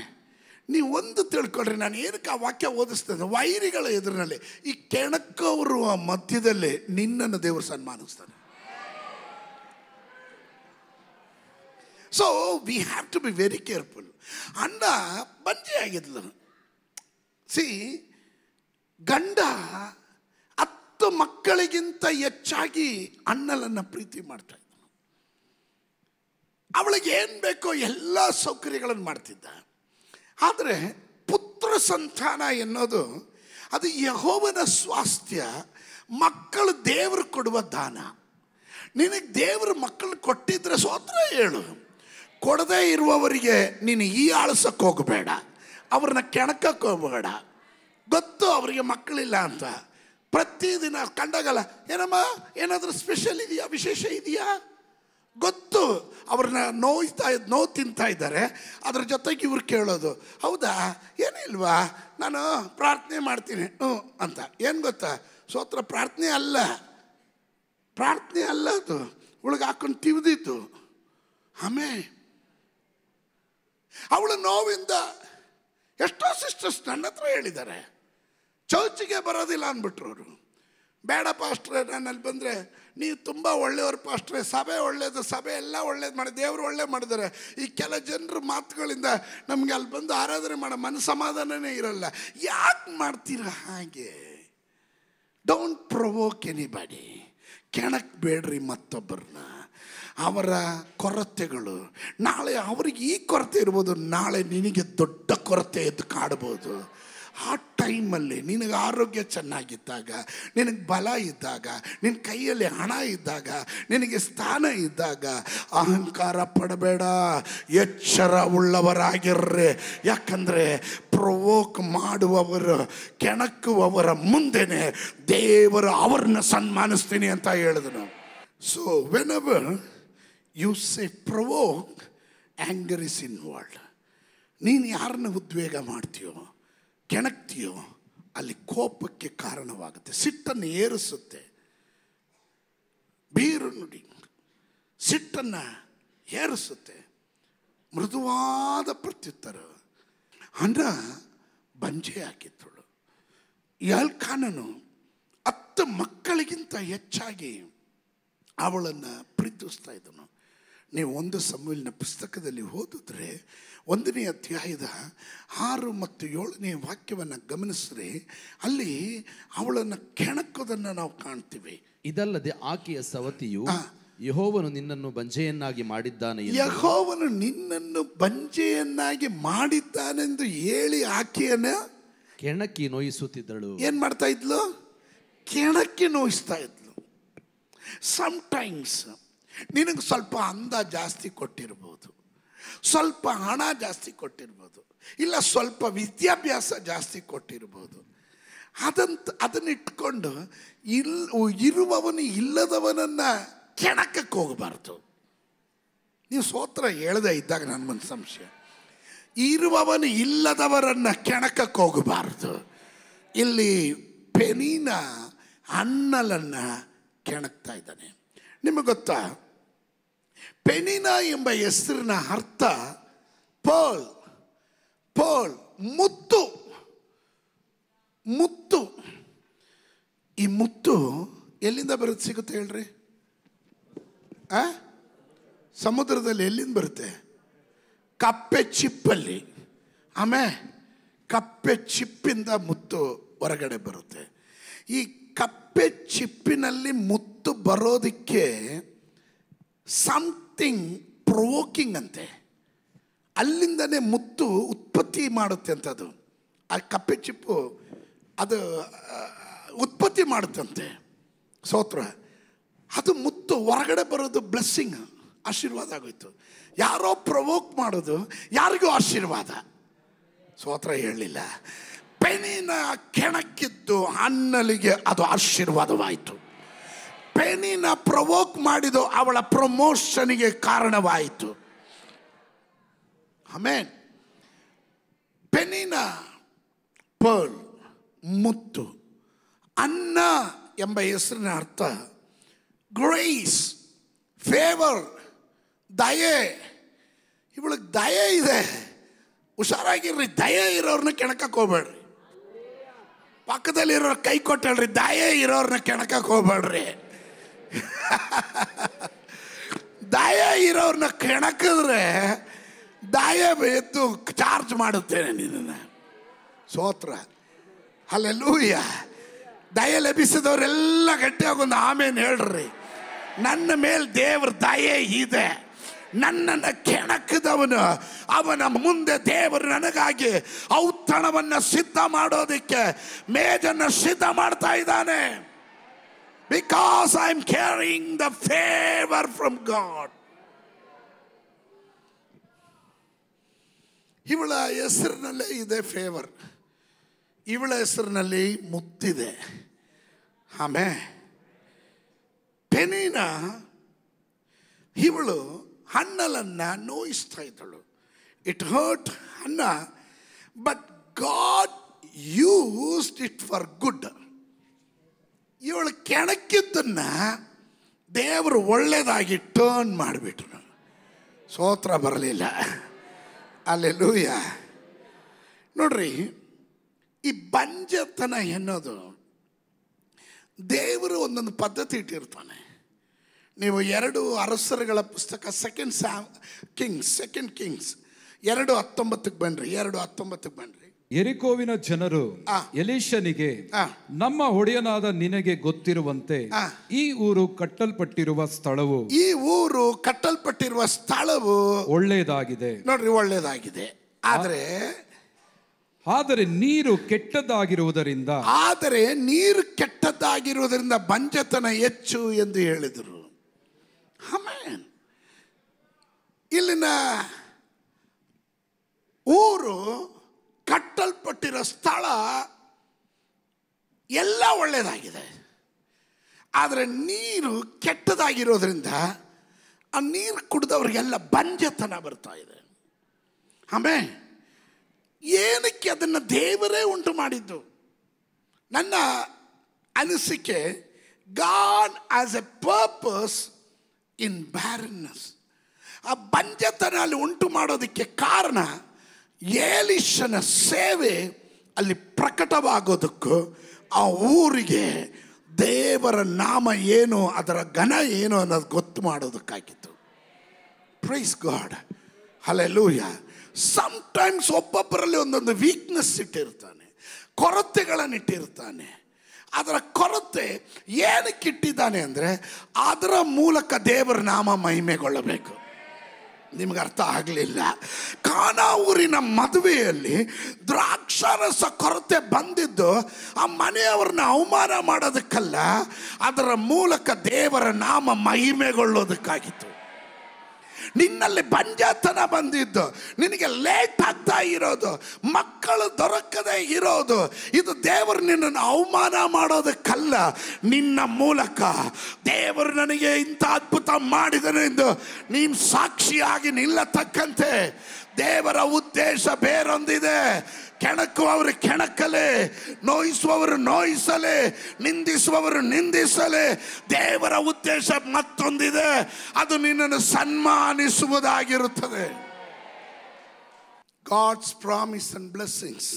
ನೀವು ಒಂದು ತಿಳ್ಕೊಳ್ರಿ, ನಾನು ಏನಕ್ಕೆ ಆ ವಾಕ್ಯ ಓದಿಸ್ತೇನೆ, ವೈರಿಗಳ ಎದುರಿನಲ್ಲಿ ಈ ಕೆಣಕವರು ಮಧ್ಯದಲ್ಲಿ ನಿನ್ನನ್ನು ದೇವರು ಸನ್ಮಾನಿಸ್ತಾನೆ. So we have to be very careful. Hannah ಬಂಜೆ ಆಗಿದ್ಲು. ಸಿ, ಗಂಡ 10 ಮಕ್ಕಳಿಗಿಂತ ಹೆಚ್ಚಾಗಿ ಅಣ್ಣನನ್ನು ಪ್ರೀತಿ ಮಾಡ್ತಾ ಇದ್ದ. ಅವಳಿಗೆ ಏನು ಬೇಕೋ ಎಲ್ಲ ಸೌಕರ್ಯಗಳನ್ನು ಮಾಡ್ತಿದ್ದ. ಆದರೆ ಪುತ್ರ ಸಂತಾನ ಎನ್ನೋದು ಅದು ಯೆಹೋವನ ಸ್ವಾಸ್ಥ್ಯ. ಮಕ್ಕಳು ದೇವರು ಕೊಡುವ ದಾನ. ನಿನಗೆ ದೇವರು ಮಕ್ಕಳು ಕೊಟ್ಟಿದ್ರೆ ಸ್ತೋತ್ರ ಹೇಳು. ಕೊಡದೇ ಇರುವವರಿಗೆ ನೀನು ಆಳ್ಸಕ್ಕೆ ಹೋಗಬೇಡ, ಅವ್ರನ್ನ ಕೆಣಕಕ್ಕೆ ಹೋಗಬೇಡ. ಗೊತ್ತು ಅವರಿಗೆ ಮಕ್ಕಳಿಲ್ಲ ಅಂತ. ಪ್ರತಿದಿನ ಕಂಡಾಗಲ್ಲ, ಏನಮ್ಮ ಏನಾದರೂ ಸ್ಪೆಷಲ್ ಇದೆಯಾ, ವಿಶೇಷ ಇದೆಯಾ, ಗೊತ್ತು ಅವ್ರನ್ನ ನೋವು ತಿಂತಾ ಇದ್ದಾರೆ. ಅದ್ರ ಜೊತೆಗೆ ಇವ್ರು ಕೇಳೋದು, ಹೌದಾ ಏನಿಲ್ವಾ, ನಾನು ಪ್ರಾರ್ಥನೆ ಮಾಡ್ತೀನಿ ಅಂತ. ಏನು ಗೊತ್ತಾ, ಸ್ತೋತ್ರ ಪ್ರಾರ್ಥನೆ ಅಲ್ಲ ಅದು, ಒಳಗೆ ಹಾಕೊಂಡು ತಿವಿದಿತ್ತು. ಆಮೇಲೆ ಅವಳ ನೋವಿಂದ ಎಷ್ಟೋ ಸಿಸ್ಟರ್ಸ್ ನನ್ನ ಹತ್ರ ಹೇಳಿದ್ದಾರೆ, ಚರ್ಚಿಗೆ ಬರೋದಿಲ್ಲ ಅಂದ್ಬಿಟ್ರು ಅವರು. ಬೇಡ ಪಾಸ್ಟ್ರೆ, ನನ್ನಲ್ಲಿ ಬಂದರೆ ನೀವು ತುಂಬ ಒಳ್ಳೆಯವ್ರು ಪಾಸ್ಟ್ರೆ, ಸಭೆ ಒಳ್ಳೇದು, ಸಭೆ ಎಲ್ಲ ಒಳ್ಳೇದು ಮಾಡಿ, ದೇವರು ಒಳ್ಳೆ ಮಾಡಿದ್ದಾರೆ. ಈ ಕೆಲ ಜನರ ಮಾತುಗಳಿಂದ ನಮಗೆ ಅಲ್ಲಿ ಬಂದು ಆರಾಧನೆ ಮಾಡೋ ಮನಸ್ಸಮಾಧಾನನೇ ಇರಲ್ಲ. ಯಾಕೆ ಮಾಡ್ತೀರ ಹಾಗೆ? Don't provoke anybody. ಕೆಣಕಬೇಡ್ರಿ ಮತ್ತೊಬ್ಬರನ್ನ. ಅವರ ಕೊರತೆಗಳು, ನಾಳೆ ಅವ್ರಿಗೆ ಈ ಕೊರತೆ ಇರ್ಬೋದು, ನಾಳೆ ನಿನಗೆ ದೊಡ್ಡ ಕೊರತೆ ಎದ್ದು ಕಾಡ್ಬೋದು. ಆ ಟೈಮಲ್ಲಿ ನಿನಗೆ ಆರೋಗ್ಯ ಚೆನ್ನಾಗಿದ್ದಾಗ, ನಿನಗೆ ಬಲ ಇದ್ದಾಗ, ನಿನ್ನ ಕೈಯಲ್ಲಿ ಹಣ ಇದ್ದಾಗ, ನಿನಗೆ ಸ್ಥಾನ ಇದ್ದಾಗ ಅಹಂಕಾರ ಪಡಬೇಡ, ಎಚ್ಚರ ಉಳ್ಳವರಾಗಿರ್ರಿ. ಯಾಕಂದರೆ ಪ್ರೊವೋಕ್ ಮಾಡುವವರು, ಕೆಣಕುವವರ ಮುಂದೆನೆ ದೇವರು ಅವ್ರನ್ನ ಸನ್ಮಾನಿಸ್ತೀನಿ ಅಂತ ಹೇಳಿದನು. So whenever you say provoke, anger is involved. ನೀನು ಯಾರನ್ನ ಉದ್ವೇಗ ಮಾಡ್ತೀಯೋ, ಕೆಣಕ್ತೀಯೋ, ಅಲ್ಲಿ ಕೋಪಕ್ಕೆ ಕಾರಣವಾಗುತ್ತೆ, ಸಿಟ್ಟನ್ನು ಏರಿಸುತ್ತೆ. ಬೀರು ನುಡಿ ಸಿಟ್ಟನ್ನು ಏರಿಸುತ್ತೆ. ಮೃದುವಾದ ಪ್ರತ್ಯುತ್ತರ. ಅನ್ನ ಬಂಜೆ ಹಾಕಿದ್ದಳು. ಎಲ್ಕಾನನು 10 ಮಕ್ಕಳಿಗಿಂತ ಹೆಚ್ಚಾಗಿ ಅವಳನ್ನು ಪ್ರೀತಿಸ್ತಾ ಇದ್ದನು. ನೀವು 1 ಸಮುವೇಲನ ಪುಸ್ತಕದಲ್ಲಿ ಓದಿದ್ರೆ 1ನೇ ಅಧ್ಯಾಯದ 6 ಮತ್ತು 7ನೇ ವಾಕ್ಯವನ್ನು ಗಮನಿಸ್ರಿ. ಅಲ್ಲಿ ಅವಳನ್ನು ಕೆಣಕೋದನ್ನು ನಾವು ಕಾಣ್ತೀವಿ. ಇದಲ್ಲದೆ ಆಕೆಯ ಸವತಿಯು, ಯೆಹೋವನು ನಿನ್ನನ್ನು ಬಂಜೆಯನ್ನಾಗಿ ಮಾಡಿದ್ದಾನೆ, ಯೆಹೋವನು ನಿನ್ನನ್ನು ಬಂಜೆಯನ್ನಾಗಿ ಮಾಡಿದ್ದಾನೆಂದು ಹೇಳಿ ಆಕೆಯನ್ನು ಕೆಣಕಿ ನೋಯಿಸುತ್ತಿದ್ದಳು. ಏನು ಮಾಡ್ತಾ ಇದ್ಲು? ಕೆಣಕಿ ನೋಯಿಸ್ತಾ ಇದ್ಲು. ಸಮ್ಟೈಮ್ಸ್ ನಿನಗೆ ಸ್ವಲ್ಪ ಅಂದ ಜಾಸ್ತಿ ಕೊಟ್ಟಿರ್ಬೋದು, ಸ್ವಲ್ಪ ಹಣ ಜಾಸ್ತಿ ಕೊಟ್ಟಿರ್ಬೋದು, ಇಲ್ಲ ಸ್ವಲ್ಪ ವಿದ್ಯಾಭ್ಯಾಸ ಜಾಸ್ತಿ ಕೊಟ್ಟಿರ್ಬೋದು. ಅದನ್ನಿಟ್ಕೊಂಡು ಇರುವವನು ಇಲ್ಲದವನನ್ನು ಕೆಣಕಕ್ಕೆ ಹೋಗಬಾರ್ದು. ನೀವು ಸ್ತೋತ್ರ ಹೇಳದೇ ಇದ್ದಾಗ ನನಗೊಂದು ಸಂಶಯ. ಇರುವವನು ಇಲ್ಲದವರನ್ನು ಕೆಣಕಕ್ಕೆ ಹೋಗಬಾರ್ದು. ಇಲ್ಲಿ ಪೆನೀನ ಅಣ್ಣಲನ್ನು ಕೆಣಕ್ತಾ ಇದ್ದಾನೆ. ನಿಮಗೆ ಗೊತ್ತಾ, ಪೆನಿನಾ ಎಂಬ ಹೆಸರಿನ ಅರ್ಥ ಪೋಲ್, ಮುತ್ತು. ಈ ಮುತ್ತು ಎಲ್ಲಿಂದ ಬರುತ್ತೆ ಸಿಗುತ್ತೆ ಹೇಳ್ರಿ? ಸಮುದ್ರದಲ್ಲಿ ಎಲ್ಲಿಂದ ಬರುತ್ತೆ? ಕಪ್ಪೆ ಚಿಪ್ಪಲ್ಲಿ. ಆಮೇಲೆ ಕಪ್ಪೆ ಚಿಪ್ಪಿಂದ ಮುತ್ತು ಹೊರಗಡೆ ಬರುತ್ತೆ. ಈ ಕಪ್ಪೆ ಚಿಪ್ಪಿನಲ್ಲಿ ಮುತ್ತು ಬರೋದಕ್ಕೆ ಸಮಥಿಂಗ್ ಪ್ರೊವೋಕಿಂಗ್ ಅಂತೆ. ಅಲ್ಲಿಂದನೇ ಮುತ್ತು ಉತ್ಪತ್ತಿ ಮಾಡುತ್ತೆ ಅಂತದು. ಆ ಕಪ್ಪೆ ಚಿಪ್ಪು ಅದು ಉತ್ಪತ್ತಿ ಮಾಡುತ್ತಂತೆ. ಸ್ತೋತ್ರ. ಅದು ಮುತ್ತು, ಹೊರಗಡೆ ಬರೋದು ಬ್ಲೆಸ್ಸಿಂಗ್, ಆಶೀರ್ವಾದ ಆಗೋಯ್ತು. ಯಾರೋ ಪ್ರವೋಕ್ ಮಾಡೋದು ಯಾರಿಗೂ ಆಶೀರ್ವಾದ. ಸ್ತೋತ್ರ ಹೇಳಲಿಲ್ಲ. ಪೆನಿನ ಕೆಣಕಿದ್ದು ಹನ್ನಲಿಗೆ ಅದು ಆಶೀರ್ವಾದವಾಯಿತು. ಪೆನಿನ ಪ್ರವೋಕ್ ಮಾಡಿದ್ದು ಅವಳ ಪ್ರಮೋಷನ್ಗೆ ಕಾರಣವಾಯಿತು. ಆಮೇನ್. ಪೆನಿನ ಪರ್ಲ್, ಮುತ್ತು. ಅನ್ನ ಎಂಬ ಹೆಸರಿನ ಅರ್ಥ ಗ್ರೇಸ್, ಫೇವರ್, ದಯೆ. ಇವಳಿಗೆ ದಯೆ ಇದೆ. ಹುಷಾರಾಗಿರ್ರಿ, ದಯೆ ಇರೋರ್ನ ಕೆಣಕಕ್ಕೆ ಹೋಗ್ಬೇಡ್ರಿ. ಪಕ್ಕದಲ್ಲಿರೋರು ಕೈ ಕೊಟ್ಟಳ್ರಿ, ದಯೆ ಇರೋರ್ನ ಕೆಣಕಕ್ಕೆ ಹೋಗ್ಬೇಡ್ರಿ. ದಯೆ ಇರೋರ್ನ ಕೆಣಕಿದ್ರೆ ದಯೆ ಎದ್ದು ಚಾರ್ಜ್ ಮಾಡುತ್ತೇನೆ ನಿನ್ನನ್ನು. ಸ್ತೋತ್ರ, ಹಲ್ಲೆಲೂಯ. ದಯೆ ಲಭಿಸಿದವರೆಲ್ಲ ಗಟ್ಟಿಯಾಗೊಂದು ಆಮೇನ್ ಹೇಳ್ರಿ. ನನ್ನ ಮೇಲೆ ದೇವ್ರ ದಯೆ ಇದೆ. ನನ್ನನ್ನು ಕೆಣಕಿದವನು, ಅವನ ಮುಂದೆ ದೇವರು ನನಗಾಗಿ ಔತಣವನ್ನು ಸಿದ್ಧ ಮಾಡೋದಕ್ಕೆ ಮೇಜನ್ನು ಸಿದ್ಧ ಮಾಡ್ತಾ ಇದ್ದಾನೆ. Because I am carrying the favour from God. ಇವಳ ಹೆಸರಿನಲ್ಲೇ ಇದೆ ಫೇವರ್. ಇವಳ ಹೆಸರಿನಲ್ಲಿ ಮುತ್ತಿದೆ. ಆಮೇಲೆ ಪೆನಿನ ಇವಳು ಹನ್ನಲನ್ನ ನೋಯಿಸ್ತಾ ಇದ್ದಳು. It hurt Hannah, but God used it for good. ಇವಳು ಕೆಣಕಿದ್ದನ್ನ ದೇವರು ಒಳ್ಳೆಯದಾಗಿ ಟರ್ನ್ ಮಾಡಿಬಿಟ್ರು. ಸ್ತೋತ್ರ ಬರಲಿಲ್ಲ. ಹಲ್ಲೆಲೂಯ. ನೋಡ್ರಿ, ಈ ಬಂಜತನ ಎನ್ನೋದು ದೇವರು ಒಂದೊಂದು ಪದ್ಧತಿ ಇಟ್ಟಿರ್ತಾನೆ. ನೀವು 2 ಅರಸರುಗಳ ಪುಸ್ತಕ ಸೆಕೆಂಡ್ ಕಿಂಗ್ಸ್ 2:19 ಬನ್ರಿ. 2:19 ಬನ್ರಿ. ಯೆರಿಕೋವಿನ ಜನರು ಎಲೀಷನಿಗೆ, ನಮ್ಮ ಒಡೆಯನಾದ ನಿನಗೆ ಗೊತ್ತಿರುವಂತೆ ಈ ಊರು ಕಟ್ಟಲ್ಪಟ್ಟಿರುವ ಸ್ಥಳವು ಒಳ್ಳೆಯದಾಗಿದೆ. ನೋಡ್ರಿ, ಒಳ್ಳೆಯದಾಗಿದೆ. ಆದರೆ ನೀರು ಕೆಟ್ಟದ್ದಾಗಿರುವುದರಿಂದ ಬಂಜತನ ಹೆಚ್ಚು ಎಂದು ಹೇಳಿದರು. ಆಮೇನ್. ಇಲ್ಲಿನ ಊರು, ಕಟ್ಟಲ್ಪಟ್ಟಿರೋ ಸ್ಥಳ ಎಲ್ಲ ಒಳ್ಳೆಯದಾಗಿದೆ. ಆದರೆ ನೀರು ಕೆಟ್ಟದಾಗಿರೋದ್ರಿಂದ ಆ ನೀರು ಕುಡಿದವ್ರಿಗೆಲ್ಲ ಬಂಜತನ ಬರ್ತಾ ಇದೆ. ಆಮೇಲೆ ಏನಕ್ಕೆ ಅದನ್ನು ದೇವರೇ ಉಂಟು ಮಾಡಿದ್ದು? ನನ್ನ ಅನಿಸಿಕೆ, God has a purpose in barrenness. ಆ ಬಂಜತನ ಅಲ್ಲಿ ಉಂಟು ಮಾಡೋದಕ್ಕೆ ಕಾರಣ ಎಲೀಷನ ಸೇವೆ ಅಲ್ಲಿ ಪ್ರಕಟವಾಗೋದಕ್ಕೂ ಆ ಊರಿಗೆ ದೇವರ ನಾಮ ಏನು, ಅದರ ಘನ ಏನು ಅನ್ನೋದು ಗೊತ್ತು ಮಾಡೋದಕ್ಕಾಗಿತ್ತು. Praise God, hallelujah. ಸಮ್ಟೈಮ್ಸ್ ಒಬ್ಬೊಬ್ಬರಲ್ಲಿ ಒಂದೊಂದು ವೀಕ್ನೆಸ್ ಇಟ್ಟಿರ್ತಾನೆ, ಕೊರತೆಗಳನ್ನಿಟ್ಟಿರ್ತಾನೆ. ಅದರ ಕೊರತೆ ಏನಕ್ಕಿಟ್ಟಿದ್ದಾನೆ ಅಂದರೆ ಅದರ ಮೂಲಕ ದೇವರ ನಾಮ ಮಹಿಮೆಗೊಳ್ಳಬೇಕು. ನಿಮ್ಗೆ ಅರ್ಥ ಆಗಲಿಲ್ಲ? ಕಾನಾ ಊರಿನ ಮದುವೆಯಲ್ಲಿ ದ್ರಾಕ್ಷಾರಸ ಕೊರತೆ ಬಂದಿದ್ದು ಆ ಮನೆಯವ್ರನ್ನ ಅವಮಾನ ಮಾಡೋದಕ್ಕಲ್ಲ, ಅದರ ಮೂಲಕ ದೇವರ ನಾಮ ಮಹಿಮೆಗೊಳ್ಳೋದಕ್ಕಾಗಿತ್ತು. ನಿನ್ನಲ್ಲಿ ಬಂಜಾತನ ಬಂದಿದ್ದು, ನಿನಗೆ ಲೇಟ್ ಆಗ್ತಾ ಇರೋದು, ಮಕ್ಕಳು ದೊರಕದೇ ಇರೋದು, ಇದು ದೇವರು ನಿನ್ನನ್ನು ಅವಮಾನ ಮಾಡೋದಕ್ಕಲ್ಲ. ನಿನ್ನ ಮೂಲಕ ದೇವರು ನನಗೆ ಇಂಥ ಅದ್ಭುತ ಮಾಡಿದನು ಎಂದು ನೀನು ಸಾಕ್ಷಿಯಾಗಿ ನಿಲ್ಲತಕ್ಕಂತೆ ದೇವರ ಉದ್ದೇಶ ಬೇರೊಂದಿದೆ. ಕೆಣಕುವವರು ಕೆಣಕಲೆ, ನೋಯಿಸುವವರು ನೋಯಿಸಲೆ, ನಿಂದಿಸುವವರು ನಿಂದಿಸಲೆ. ದೇವರ ಉದ್ದೇಶ ಮತ್ತೊಂದಿದೆ, ಅದು ನಿನ್ನನ್ನು ಸನ್ಮಾನಿಸುವುದಾಗಿರುತ್ತದೆ. God's promise and blessings.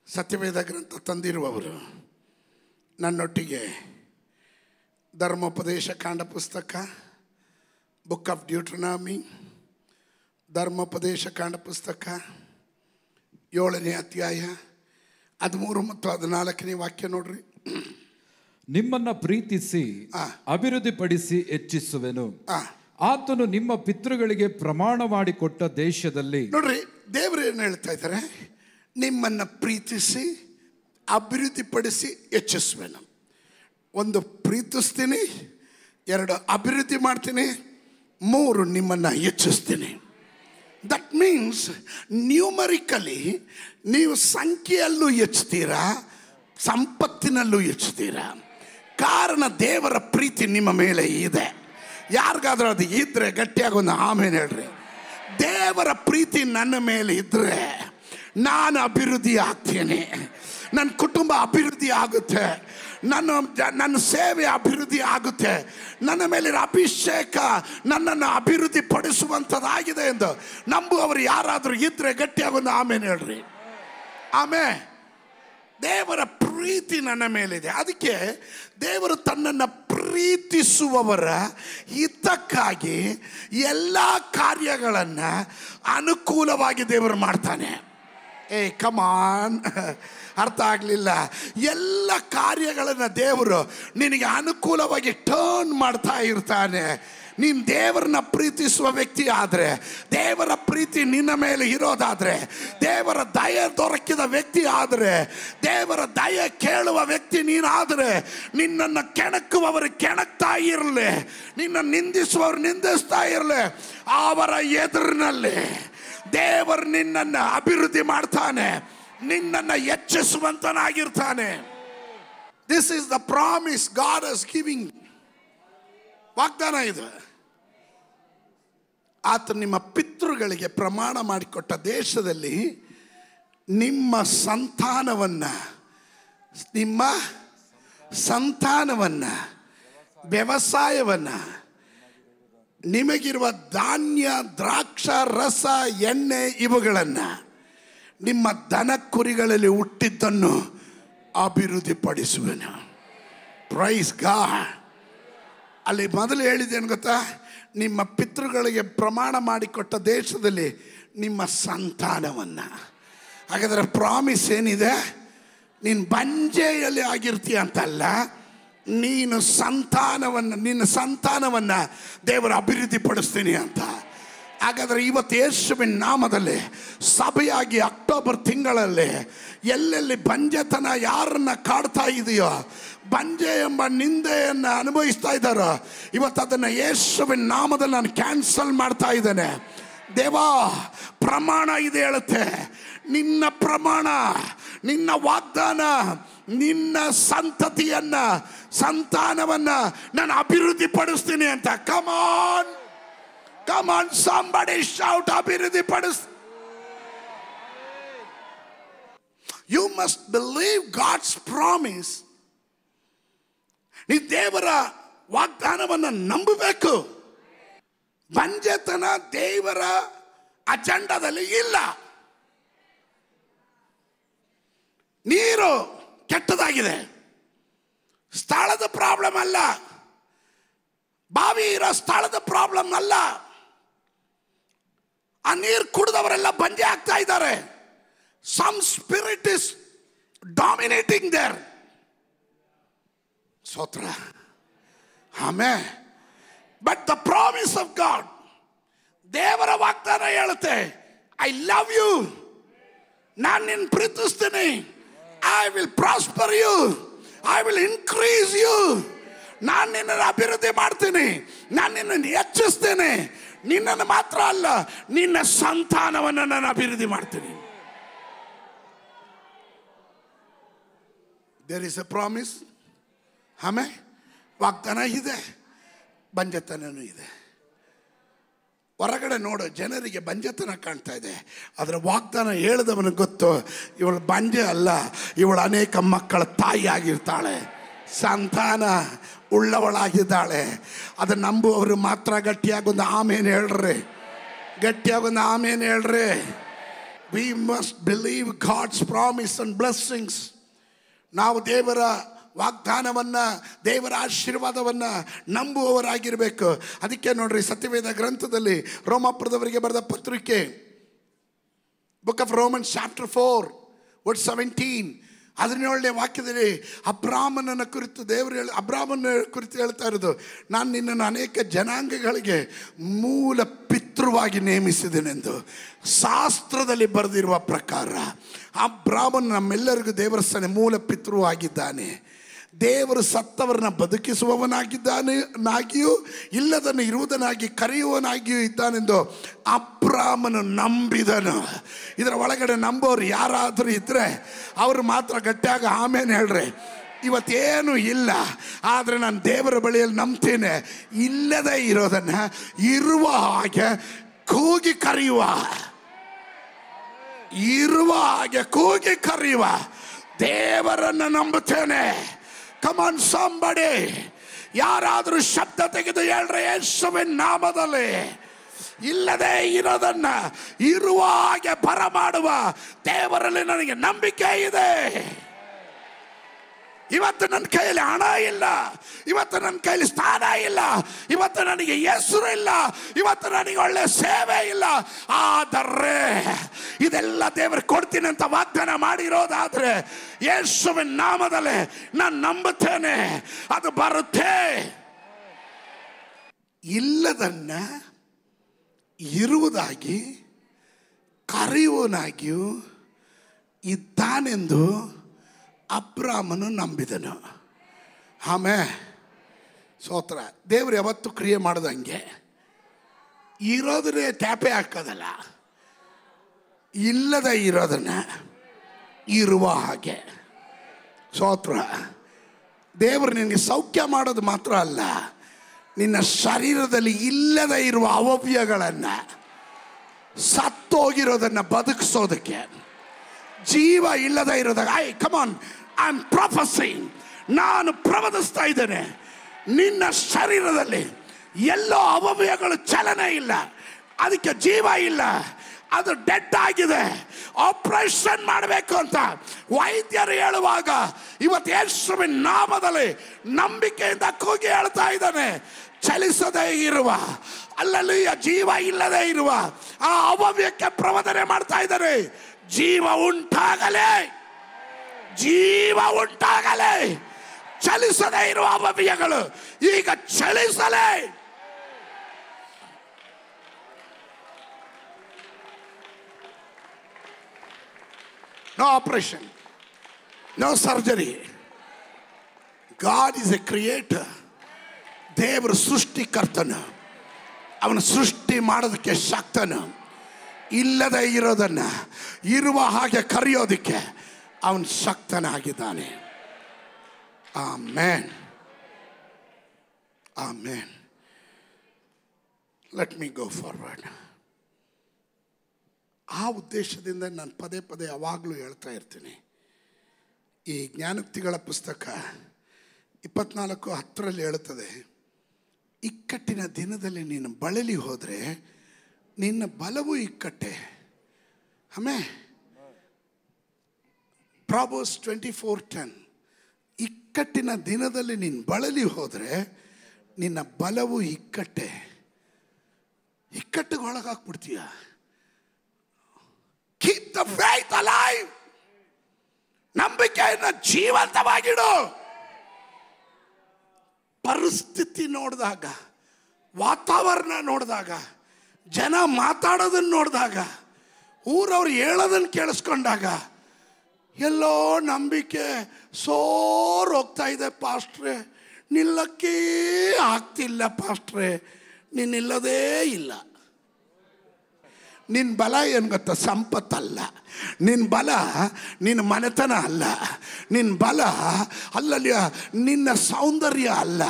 ಸತ್ಯವೇದ ಗ್ರಂಥ ತಂದಿರುವವರು ನನ್ನೊಟ್ಟಿಗೆ ಧರ್ಮೋಪದೇಶ ಕಾಂಡ ಪುಸ್ತಕ, ಬುಕ್ ಆಫ್ ಡ್ಯೂಟ್ರನಾಮಿ, ಧರ್ಮೋಪದೇಶ ಕಾಂಡ ಪುಸ್ತಕ 7ನೇ ಅಧ್ಯಾಯ 13 ಮತ್ತು 14ನೇ ವಾಕ್ಯ ನೋಡ್ರಿ. ನಿಮ್ಮನ್ನ ಪ್ರೀತಿಸಿ ಅಭಿವೃದ್ಧಿಪಡಿಸಿ ಹೆಚ್ಚಿಸುವೆನು. ಆತನು ನಿಮ್ಮ ಪಿತೃಗಳಿಗೆ ಪ್ರಮಾಣ ಮಾಡಿಕೊಟ್ಟ ದೇಶದಲ್ಲಿ. ನೋಡ್ರಿ, ದೇವರು ಏನು ಹೇಳ್ತಾ ಇದ್ದಾರೆ? ನಿಮ್ಮನ್ನು ಪ್ರೀತಿಸಿ ಅಭಿವೃದ್ಧಿಪಡಿಸಿ ಹೆಚ್ಚಿಸುವೆನು. ಒಂದು ಪ್ರೀತಿಸ್ತೀನಿ, 2 ಅಭಿವೃದ್ಧಿ ಮಾಡ್ತೀನಿ, 3 ನಿಮ್ಮನ್ನು ಹೆಚ್ಚಿಸ್ತೀನಿ. ದಟ್ ಮೀನ್ಸ್ ನ್ಯೂಮರಿಕಲಿ ನೀವು ಸಂಖ್ಯೆಯಲ್ಲೂ ಹೆಚ್ಚುತ್ತೀರಾ, ಸಂಪತ್ತಿನಲ್ಲೂ ಹೆಚ್ಚುತ್ತೀರಾ. ಕಾರಣ ದೇವರ ಪ್ರೀತಿ ನಿಮ್ಮ ಮೇಲೆ ಇದೆ. ಯಾರಿಗಾದ್ರೂ ಅದು ಇದ್ರೆ ಗಟ್ಟಿಯಾಗಿ ಒಂದು ಆಮೇಲೆ ಹೇಳ್ರಿ. ದೇವರ ಪ್ರೀತಿ ನನ್ನ ಮೇಲೆ ಇದ್ರೆ ನಾನು ಅಭಿವೃದ್ಧಿ ಆಗ್ತೇನೆ, ನನ್ನ ಕುಟುಂಬ ಅಭಿವೃದ್ಧಿ ಆಗುತ್ತೆ, ನನ್ನ ಸೇವೆ ಅಭಿವೃದ್ಧಿ ಆಗುತ್ತೆ, ನನ್ನ ಮೇಲಿನ ಅಭಿಷೇಕ ನನ್ನನ್ನು ಅಭಿವೃದ್ಧಿ ಪಡಿಸುವಂಥದ್ದಾಗಿದೆ ಎಂದು ನಂಬುವವರು ಯಾರಾದರೂ ಇದ್ರೆ ಗಟ್ಟಿಯಾಗಿ ಒಂದು ಆಮೇಲೆ ಹೇಳ್ರಿ. ಆಮೇಲೆ ದೇವರ ಪ್ರೀತಿ ನನ್ನ ಮೇಲಿದೆ. ಅದಕ್ಕೆ ದೇವರು ತನ್ನನ್ನು ಪ್ರೀತಿಸುವವರ ಹಿತಕ್ಕಾಗಿ ಎಲ್ಲ ಕಾರ್ಯಗಳನ್ನು ಅನುಕೂಲವಾಗಿ ದೇವರು ಮಾಡ್ತಾನೆ. ಕಮಾನ್, ಅರ್ಥ ಆಗಲಿಲ್ಲ? ಎಲ್ಲ ಕಾರ್ಯಗಳನ್ನು ದೇವರು ನಿನಗೆ ಅನುಕೂಲವಾಗಿ ಟರ್ನ್ ಮಾಡ್ತಾ ಇರ್ತಾನೆ. ನೀನು ದೇವರನ್ನ ಪ್ರೀತಿಸುವ ವ್ಯಕ್ತಿ ಆದರೆ, ದೇವರ ಪ್ರೀತಿ ನಿನ್ನ ಮೇಲೆ ಇರೋದಾದರೆ, ದೇವರ ದಯೆ ದೊರಕಿದ ವ್ಯಕ್ತಿ ಆದರೆ, ದೇವರ ದಯೆ ಕೇಳುವ ವ್ಯಕ್ತಿ ನೀನಾದರೆ, ನಿನ್ನನ್ನು ಕೆಣಕುವವರು ಕೆಣಕ್ತಾ ಇರಲಿ, ನಿನ್ನ ನಿಂದಿಸುವವರು ನಿಂದಿಸ್ತಾ ಇರಲಿ, ಅವರ ಎದುರಿನಲ್ಲಿ ದೇವರು ನಿನ್ನನ್ನು ಅಭಿವೃದ್ಧಿ ಮಾಡ್ತಾನೆ, ನಿನ್ನನ್ನು ಹೆಚ್ಚಿಸುವಂತನಾಗಿರ್ತಾನೆ. This is the promise God is giving. ವಾಗ್ದಾನ ಇದು. ಆತ ನಿಮ್ಮ ಪಿತೃಗಳಿಗೆ ಪ್ರಮಾಣ ಮಾಡಿಕೊಟ್ಟ ದೇಶದಲ್ಲಿ ನಿಮ್ಮ ಸಂತಾನವನ್ನು ವ್ಯವಸಾಯವನ್ನು, ನಿಮಗಿರುವ ಧಾನ್ಯ, ದ್ರಾಕ್ಷ ರಸ, ಎಣ್ಣೆ ಇವುಗಳನ್ನು, ನಿಮ್ಮ ದನ ಕುರಿಗಳಲ್ಲಿ ಹುಟ್ಟಿದ್ದನ್ನು ಅಭಿವೃದ್ಧಿಪಡಿಸುವೆನು. Praise God. ಅಲ್ಲಿ ಮೊದಲು ಹೇಳಿದ್ದೇನು ಗೊತ್ತಾ? ನಿಮ್ಮ ಪಿತೃಗಳಿಗೆ ಪ್ರಮಾಣ ಮಾಡಿಕೊಟ್ಟ ದೇಶದಲ್ಲಿ ನಿಮ್ಮ ಸಂತಾನವನ್ನು. ಹಾಗಾದರೆ ಪ್ರಾಮಿಸ್ ಏನಿದೆ? ನೀನು ಬಂಜೆಯಲ್ಲಿ ಆಗಿರ್ತೀಯ ಅಂತಲ್ಲ, ನಿನ್ನ ಸಂತಾನವನ್ನು ದೇವರು ಅಭಿವೃದ್ಧಿ ಪಡಿಸ್ತೀನಿ ಅಂತ. ಹಾಗಾದರೆ ಇವತ್ತು ಯೇಸುವಿನ ನಾಮದಲ್ಲಿ ಸಭೆಯಾಗಿ ಅಕ್ಟೋಬರ್ ತಿಂಗಳಲ್ಲಿ ಎಲ್ಲೆಲ್ಲಿ ಬಂಜೆತನ ಯಾರನ್ನ ಕಾಡ್ತಾ ಇದೆಯೋ, ಬಂಜೆ ಎಂಬ ನಿಂದೆಯನ್ನು ಅನುಭವಿಸ್ತಾ ಇದ್ದಾರೋ, ಇವತ್ತು ಅದನ್ನು ಯೇಸುವಿನ ನಾಮದಲ್ಲಿ ನಾನು ಕ್ಯಾನ್ಸಲ್ ಮಾಡ್ತಾ ಇದ್ದೇನೆ. ದೇವಾ, ಪ್ರಮಾಣ ಇದೆ ಹೇಳುತ್ತೆ, ನಿನ್ನ ಪ್ರಮಾಣ, ನಿನ್ನ ವಾಗ್ದಾನ, ನಿನ್ನ ಸಂತಾನವನ್ನು ನಾನು ಅಭಿವೃದ್ಧಿ ಪಡಿಸ್ತೀನಿ ಅಂತ. Come on, somebody shout, ಅಭಿವೃದ್ಧಿ ಪಡಿಸ್. You must believe God's promise. ನೀ ದೇವರ ವಾಗ್ದಾನವನ್ನು ನಂಬಬೇಕು. ಬಂಜೆತನ ದೇವರ ಅಜೆಂಡಾದಲ್ಲಿ ಇಲ್ಲ. ನೀರು ಕೆಟ್ಟದಾಗಿದೆ, ಸ್ಥಳದ ಪ್ರಾಬ್ಲಮ್ ಅಲ್ಲ, ಬಾವಿ ಇರೋ ಸ್ಥಳದ ಪ್ರಾಬ್ಲಮ್ ಅಲ್ಲ. ಆ ನೀರು ಕುಡಿದವರೆಲ್ಲ ಬಂಜೆ ಆಗ್ತಾ ಇದ್ದಾರೆ. Some spirit is dominating there. ಸ್ತೋತ್ರ. Amen. But the promise of God, ದೇವರ ವಾಗ್ದಾನ ಹೇಳುತ್ತೆ, I love you, ನಾನು ನಿನ್ನ ಪ್ರೀತಿಸ್ತೀನಿ, I will prosper you, I will increase you, ನಾನು ನಿನ್ನನ್ನು ಅಭಿವೃದ್ಧಿ ಮಾಡ್ತೀನಿ, ನಾನು ನಿನ್ನನ್ನು ಹೆಚ್ಚಿಸ್ತೇನೆ. ನಿನ್ನನ್ನು ಮಾತ್ರ ಅಲ್ಲ, ನಿನ್ನ ಸಂತಾನವನ್ನು ನಾನು ಅಭಿವೃದ್ಧಿ ಮಾಡ್ತೀನಿ. There is a promise. ಆಮೇಲೆ ವಾಗ್ದಾನ ಇದೆ, ಬಂಜೆತನೂ ಇದೆ. ಹೊರಗಡೆ ನೋಡೋ ಜನರಿಗೆ ಬಂಜೆತನ ಕಾಣ್ತಾ ಇದೆ, ಅದರ ವಾಗ್ದಾನ ಹೇಳಿದವನಿಗೆ ಗೊತ್ತು, ಇವಳು ಬಂಜೆ ಅಲ್ಲ, ಇವಳು ಅನೇಕ ಮಕ್ಕಳ ತಾಯಿ ಆಗಿರ್ತಾಳೆ, ಸಂತಾನ ಉಳ್ಳವಳಾಗಿದ್ದಾಳೆ. ಅದನ್ನು ನಂಬುವವರು ಮಾತ್ರ ಗಟ್ಟಿಯಾಗೊಂದು ಆಮೇನ್ ಹೇಳ್ರಿ, ಗಟ್ಟಿಯಾಗೊಂದು ಆಮೇನ್ ಹೇಳ್ರಿ. We must believe God's promise and blessings. ನಾವು ದೇವರ ವಾಗ್ದಾನವನ್ನು, ದೇವರ ಆಶೀರ್ವಾದವನ್ನು ನಂಬುವವರಾಗಿರಬೇಕು. ಅದಕ್ಕೆ ನೋಡ್ರಿ, ಸತ್ಯವೇದ ಗ್ರಂಥದಲ್ಲಿ ರೋಮಾಪುರದವರಿಗೆ ಬರೆದ ಪತ್ರಿಕೆ, book of Romans chapter 4 verse 17, 17ನೇ ವಾಕ್ಯದಲ್ಲಿ ಅಬ್ರಾಮನ ಕುರಿತು ಹೇಳ್ತಾ ಇರೋದು, ನಾನು ನಿನ್ನನ್ನು ಅನೇಕ ಜನಾಂಗಗಳಿಗೆ ಮೂಲ ಪಿತೃವಾಗಿ ನೇಮಿಸಿದೆನೆಂದು ಶಾಸ್ತ್ರದಲ್ಲಿ ಬರೆದಿರುವ ಪ್ರಕಾರ ಅಬ್ರಾಮನ್ ನಮ್ಮೆಲ್ಲರಿಗೂ ದೇವರ ಸನೆ ಮೂಲ ಪಿತೃ ಆಗಿದ್ದಾನೆ. ದೇವರು ಸತ್ತವರನ್ನ ಬದುಕಿಸುವವನಾಗಿದ್ದಾನಾಗಿಯೂ ಇಲ್ಲದನ್ನು ಇರುವುದನ್ನಾಗಿ ಕರೆಯುವನಾಗಿಯೂ ಇದ್ದಾನೆಂದು ಅಬ್ರಾಮನು ನಂಬಿದನು. ಇದರ ಒಳಗಡೆ ನಂಬೋರು ಯಾರಾದರೂ ಇದ್ದರೆ ಅವರು ಮಾತ್ರ ಗಟ್ಟಿಯಾಗ ಆಮೇಲೆ ಹೇಳ್ರಿ. ಇವತ್ತೇನು ಇಲ್ಲ, ಆದರೆ ನಾನು ದೇವರ ಬಳಿಯಲ್ಲಿ ನಂಬ್ತೇನೆ. ಇಲ್ಲದೇ ಇರೋದನ್ನು ಇರುವ ಹಾಗೆ ಕೂಗಿ ಕರೆಯುವ, ಇರುವ ಹಾಗೆ ಕೂಗಿ ಕರೆಯುವ ದೇವರನ್ನು ನಂಬುತ್ತೇನೆ. Come on somebody, ಯಾರಾದರೂ ಶಬ್ದ ತೆಗೆದು ಹೇಳ್ರೆ ಯೇಸುವಿನ ನಾಮದಲ್ಲಿ ಇಲ್ಲದೆ ಇರೋದನ್ನ ಇರುವ ಹಾಗೆ ಬರಮಾಡುವ ದೇವರಲ್ಲಿ ನನಗೆ ನಂಬಿಕೆ ಇದೆ. ಇವತ್ತು ನನ್ನ ಕೈಯಲ್ಲಿ ಹಣ ಇಲ್ಲ, ಇವತ್ತು ನನ್ನ ಕೈಯಲ್ಲಿ ಸ್ಥಾನ ಇಲ್ಲ, ಇವತ್ತು ನನಗೆ ಹೆಸರು ಇಲ್ಲ, ಇವತ್ತು ನನಗೆ ಒಳ್ಳೆ ಸೇವೆ ಇಲ್ಲ, ಆದರೆ ಇದೆಲ್ಲ ದೇವರು ಕೊಡ್ತೀನಿ ಅಂತ ವಾಗ್ದಾನ ಮಾಡಿರೋದಾದ್ರೆ ಯೇಸುವಿನ ನಾಮದಲ್ಲಿ ನಾನು ನಂಬುತ್ತೇನೆ, ಅದು ಬರುತ್ತೆ. ಇಲ್ಲದನ್ನ ಇರುವುದಾಗಿ ಕರೆಯುವನಾಗಿಯೂ ಇದ್ದಾನೆಂದು ಅಬ್ರಾಮನು ನಂಬಿದನು. ಆಮೇಲೆ ಸ್ತೋತ್ರ. ದೇವರು ಯಾವತ್ತು ಕ್ರಿಯೆ ಮಾಡೋದಂಗೆ ಇರೋದನ್ನೇ ಟ್ಯಾಪೆ ಹಾಕೋದಲ್ಲ, ಇಲ್ಲದ ಇರೋದನ್ನ ಇರುವ ಹಾಗೆ. ಸ್ತೋತ್ರ. ದೇವರು ನಿನಗೆ ಸೌಖ್ಯ ಮಾಡೋದು ಮಾತ್ರ ಅಲ್ಲ, ನಿನ್ನ ಶರೀರದಲ್ಲಿ ಇಲ್ಲದ ಇರುವ ಅವಯವಗಳನ್ನು ಸತ್ತೋಗಿರೋದನ್ನು ಬದುಕಿಸೋದಕ್ಕೆ, ಜೀವ ಇಲ್ಲದ ಇರೋದಾಗ ಕಮ್ ಆನ್, ಐ ಆಮ್ ಪ್ರೊಫೆಸಿಂಗ್, ನಾನು ಪ್ರವದಿಸ್ತಾ ಇದ್ದೇನೆ, ನಿನ್ನ ಶರೀರದಲ್ಲಿ ಎಲ್ಲೋ ಅವಯವಗಳು ಚಲನೆ ಇಲ್ಲ, ಅದಕ್ಕೆ ಜೀವ ಇಲ್ಲ, ಅದು ಡೆಡ್ ಆಗಿದೆ, ಆಪರೇಷನ್ ಮಾಡಬೇಕು ಅಂತ ವೈದ್ಯರು ಹೇಳುವಾಗ ಇವತ್ತು ಯೇಸುವಿನ ನಾಮದಲ್ಲಿ ನಂಬಿಕೆಯಿಂದ ಕೂಗಿ ಹೇಳ್ತಾ ಇದ್ದಾನೆ. ಚಲಿಸದೇ ಇರುವ, ಅಲ್ಲಲ್ಲಿ ಜೀವ ಇಲ್ಲದೆ ಇರುವ ಆ ಅವಯವಕ್ಕೆ ಪ್ರವದನೆ ಮಾಡ್ತಾ ಇದ್ದಾರೆ. ಜೀವ ಉಂಟಾಗಲೇ, ಜೀವ ಉಂಟಾಗಲೇ. ಚಲಿಸದೇ ಇರುವ ಅವಯವಗಳು ಈಗ ಚಲಿಸಲೇ. No operation, no surgery. God is a creator. ದೇವರು ಸೃಷ್ಟಿಕರ್ತನು, ಅವನು ಸೃಷ್ಟಿ ಮಾಡೋದಕ್ಕೆ ಶಕ್ತನು. ಇಲ್ಲದೆ ಇರೋದನ್ನು ಇರುವ ಹಾಗೆ ಕರೆಯೋದಕ್ಕೆ ಅವನು ಶಕ್ತನಾಗಿದ್ದಾನೆ. Amen, amen. Let me go forward. ಆ ಉದ್ದೇಶದಿಂದ ನಾನು ಪದೇ ಪದೇ ಯಾವಾಗಲೂ ಹೇಳ್ತಾ ಇರ್ತೀನಿ. ಈ ಜ್ಞಾನೋಕ್ತಿಗಳ ಪುಸ್ತಕ 24:10 ಹೇಳುತ್ತದೆ, ಇಕ್ಕಟ್ಟಿನ ದಿನದಲ್ಲಿ ನೀನು ಬಳಲಿ ಹೋದರೆ ನಿನ್ನ ಬಲವು ಇಕ್ಕಟ್ಟೆ. ಆಮೇಲೆ ಪ್ರಾವರ್ಬ್ಸ್ 24:10, ಇಕ್ಕಟ್ಟಿನ ದಿನದಲ್ಲಿ ನೀನು ಬಳಲಿ ಹೋದರೆ ನಿನ್ನ ಬಲವು ಇಕ್ಕಟ್ಟೆ. ಇಕ್ಕಟ್ಟಿಗೆ ಒಳಗಾಕ್ಬಿಡ್ತೀಯ. Keep the faith alive. ನಂಬಿಕೆಯನ್ನು ಜೀವಂತವಾಗಿಡು. ಪರಿಸ್ಥಿತಿ ನೋಡಿದಾಗ, ವಾತಾವರಣ ನೋಡಿದಾಗ, ಜನ ಮಾತಾಡೋದನ್ನು ನೋಡಿದಾಗ, ಊರವ್ರು ಹೇಳೋದನ್ನು ಕೇಳಿಸ್ಕೊಂಡಾಗ ಎಲ್ಲೋ ನಂಬಿಕೆ ಸೋರ್ ಹೋಗ್ತಾ ಇದೆ. ಪಾಸ್ಟ್ರೆ ನಿಲ್ಲಕ್ಕೇ ಆಗ್ತಿಲ್ಲ, ಪಾಸ್ಟ್ರೆ ನಿನ್ನಿಲ್ಲದೇ ಇಲ್ಲ. ನಿನ್ನ ಬಲ ಏನು ಗೊತ್ತಾ? ಸಂಪತ್ತಲ್ಲ. ನಿನ್ನ ಬಲ ನಿನ್ನ ಮನೆತನ ಅಲ್ಲ. ನಿನ್ನ ಬಲ ಅಲ್ಲಲ್ಲಿ ನಿನ್ನ ಸೌಂದರ್ಯ ಅಲ್ಲ.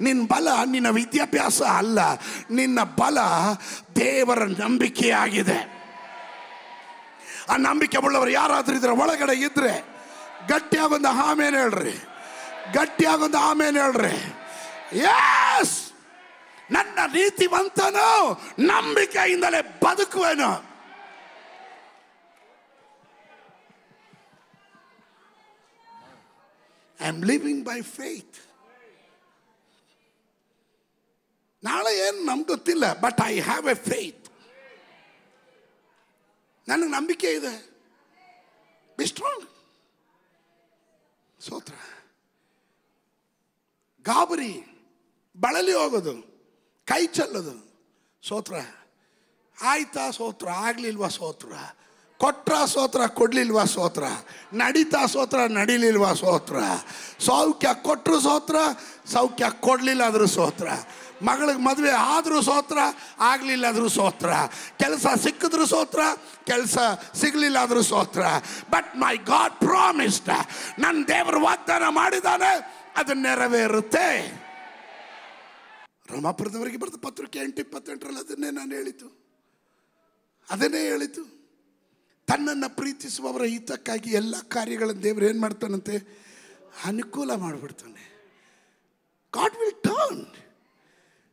ನಿನ್ನ ಬಲ ನಿನ್ನ ವಿದ್ಯಾಭ್ಯಾಸ ಅಲ್ಲ. ನಿನ್ನ ಬಲ ದೇವರ ನಂಬಿಕೆಯಾಗಿದೆ. ಆ ನಂಬಿಕೆ ಉಳ್ಳವರು ಯಾರಾದ್ರೂ ಇದರ ಒಳಗಡೆ ಇದ್ರೆ ಗಟ್ಟಿಯಾಗೊಂದು ಆಮೇಲೆ ಹೇಳ್ರಿ, ಗಟ್ಟಿಯಾಗೊಂದು ಆಮೇಲೆ ಹೇಳ್ರಿ. ಯಸ್, ನನ್ನ ನೀತಿವಂತನು ನಂಬಿಕೆಯಿಂದಲೇ ಬದುಕುವೆನು. I am living by faith. ನಾಳೆ ಏನು ನಮ್ಗೆ ಗೊತ್ತಿಲ್ಲ, but I have a faith. ನನಗೆ ನಂಬಿಕೆ ಇದೆ. Be strong. ಸೋತ್ರ, ಗಾಬರಿ, ಬಳಲಿ ಹೋಗೋದು, ಕೈ ಚೆಲ್ಲೋದು. ಸೋತ್ರ ಆಯ್ತಾ? ಸೋತ್ರ ಆಗಲಿಲ್ವಾ? ಸೋತ್ರ ಕೊಟ್ರ ಸೋತ್ರ, ಕೊಡ್ಲಿಲ್ವಾ ಸೋತ್ರ, ನಡೀತಾ ಸೋತ್ರ, ನಡಿಲಿಲ್ವಾ ಸೋತ್ರ, ಸೌಖ್ಯ ಕೊಟ್ಟರು ಸೋತ್ರ, ಸೌಖ್ಯ ಕೊಡಲಿಲ್ಲ ಆದರೂ ಸೋತ್ರ, ಮಗಳಿಗೆ ಮದುವೆ ಆದರೂ ಸೋತ್ರ, ಆಗಲಿಲ್ಲ ಆದರೂ ಸೋತ್ರ, ಕೆಲಸ ಸಿಕ್ಕಿದ್ರು ಸೋತ್ರ, ಕೆಲಸ ಸಿಗಲಿಲ್ಲ ಆದರೂ ಸೋತ್ರ. ಬಟ್ ಮೈ ಗಾಡ್ ಪ್ರಾಮಿಸ್ಡ್, ನನ್ನ ದೇವರು ವಾಗ್ದಾನ ಮಾಡಿದ್ದಾನೆ, ಅದು ನೆರವೇರುತ್ತೆ. ರೋಮಾಪುರದವರಿಗೆ ಬರೆದ ಪತ್ರಿಕೆ 8:28 ಅದನ್ನೇ ನಾನು ಹೇಳಿದ್ದು, ಅದನ್ನೇ ಹೇಳಿದ್ದು. ತನ್ನನ್ನು ಪ್ರೀತಿಸುವವರ ಹಿತಕ್ಕಾಗಿ ಎಲ್ಲ ಕಾರ್ಯಗಳನ್ನು ದೇವರು ಏನು ಮಾಡ್ತಾನಂತೆ, ಅನುಕೂಲ ಮಾಡಿಬಿಡ್ತಾನೆ. God will turn.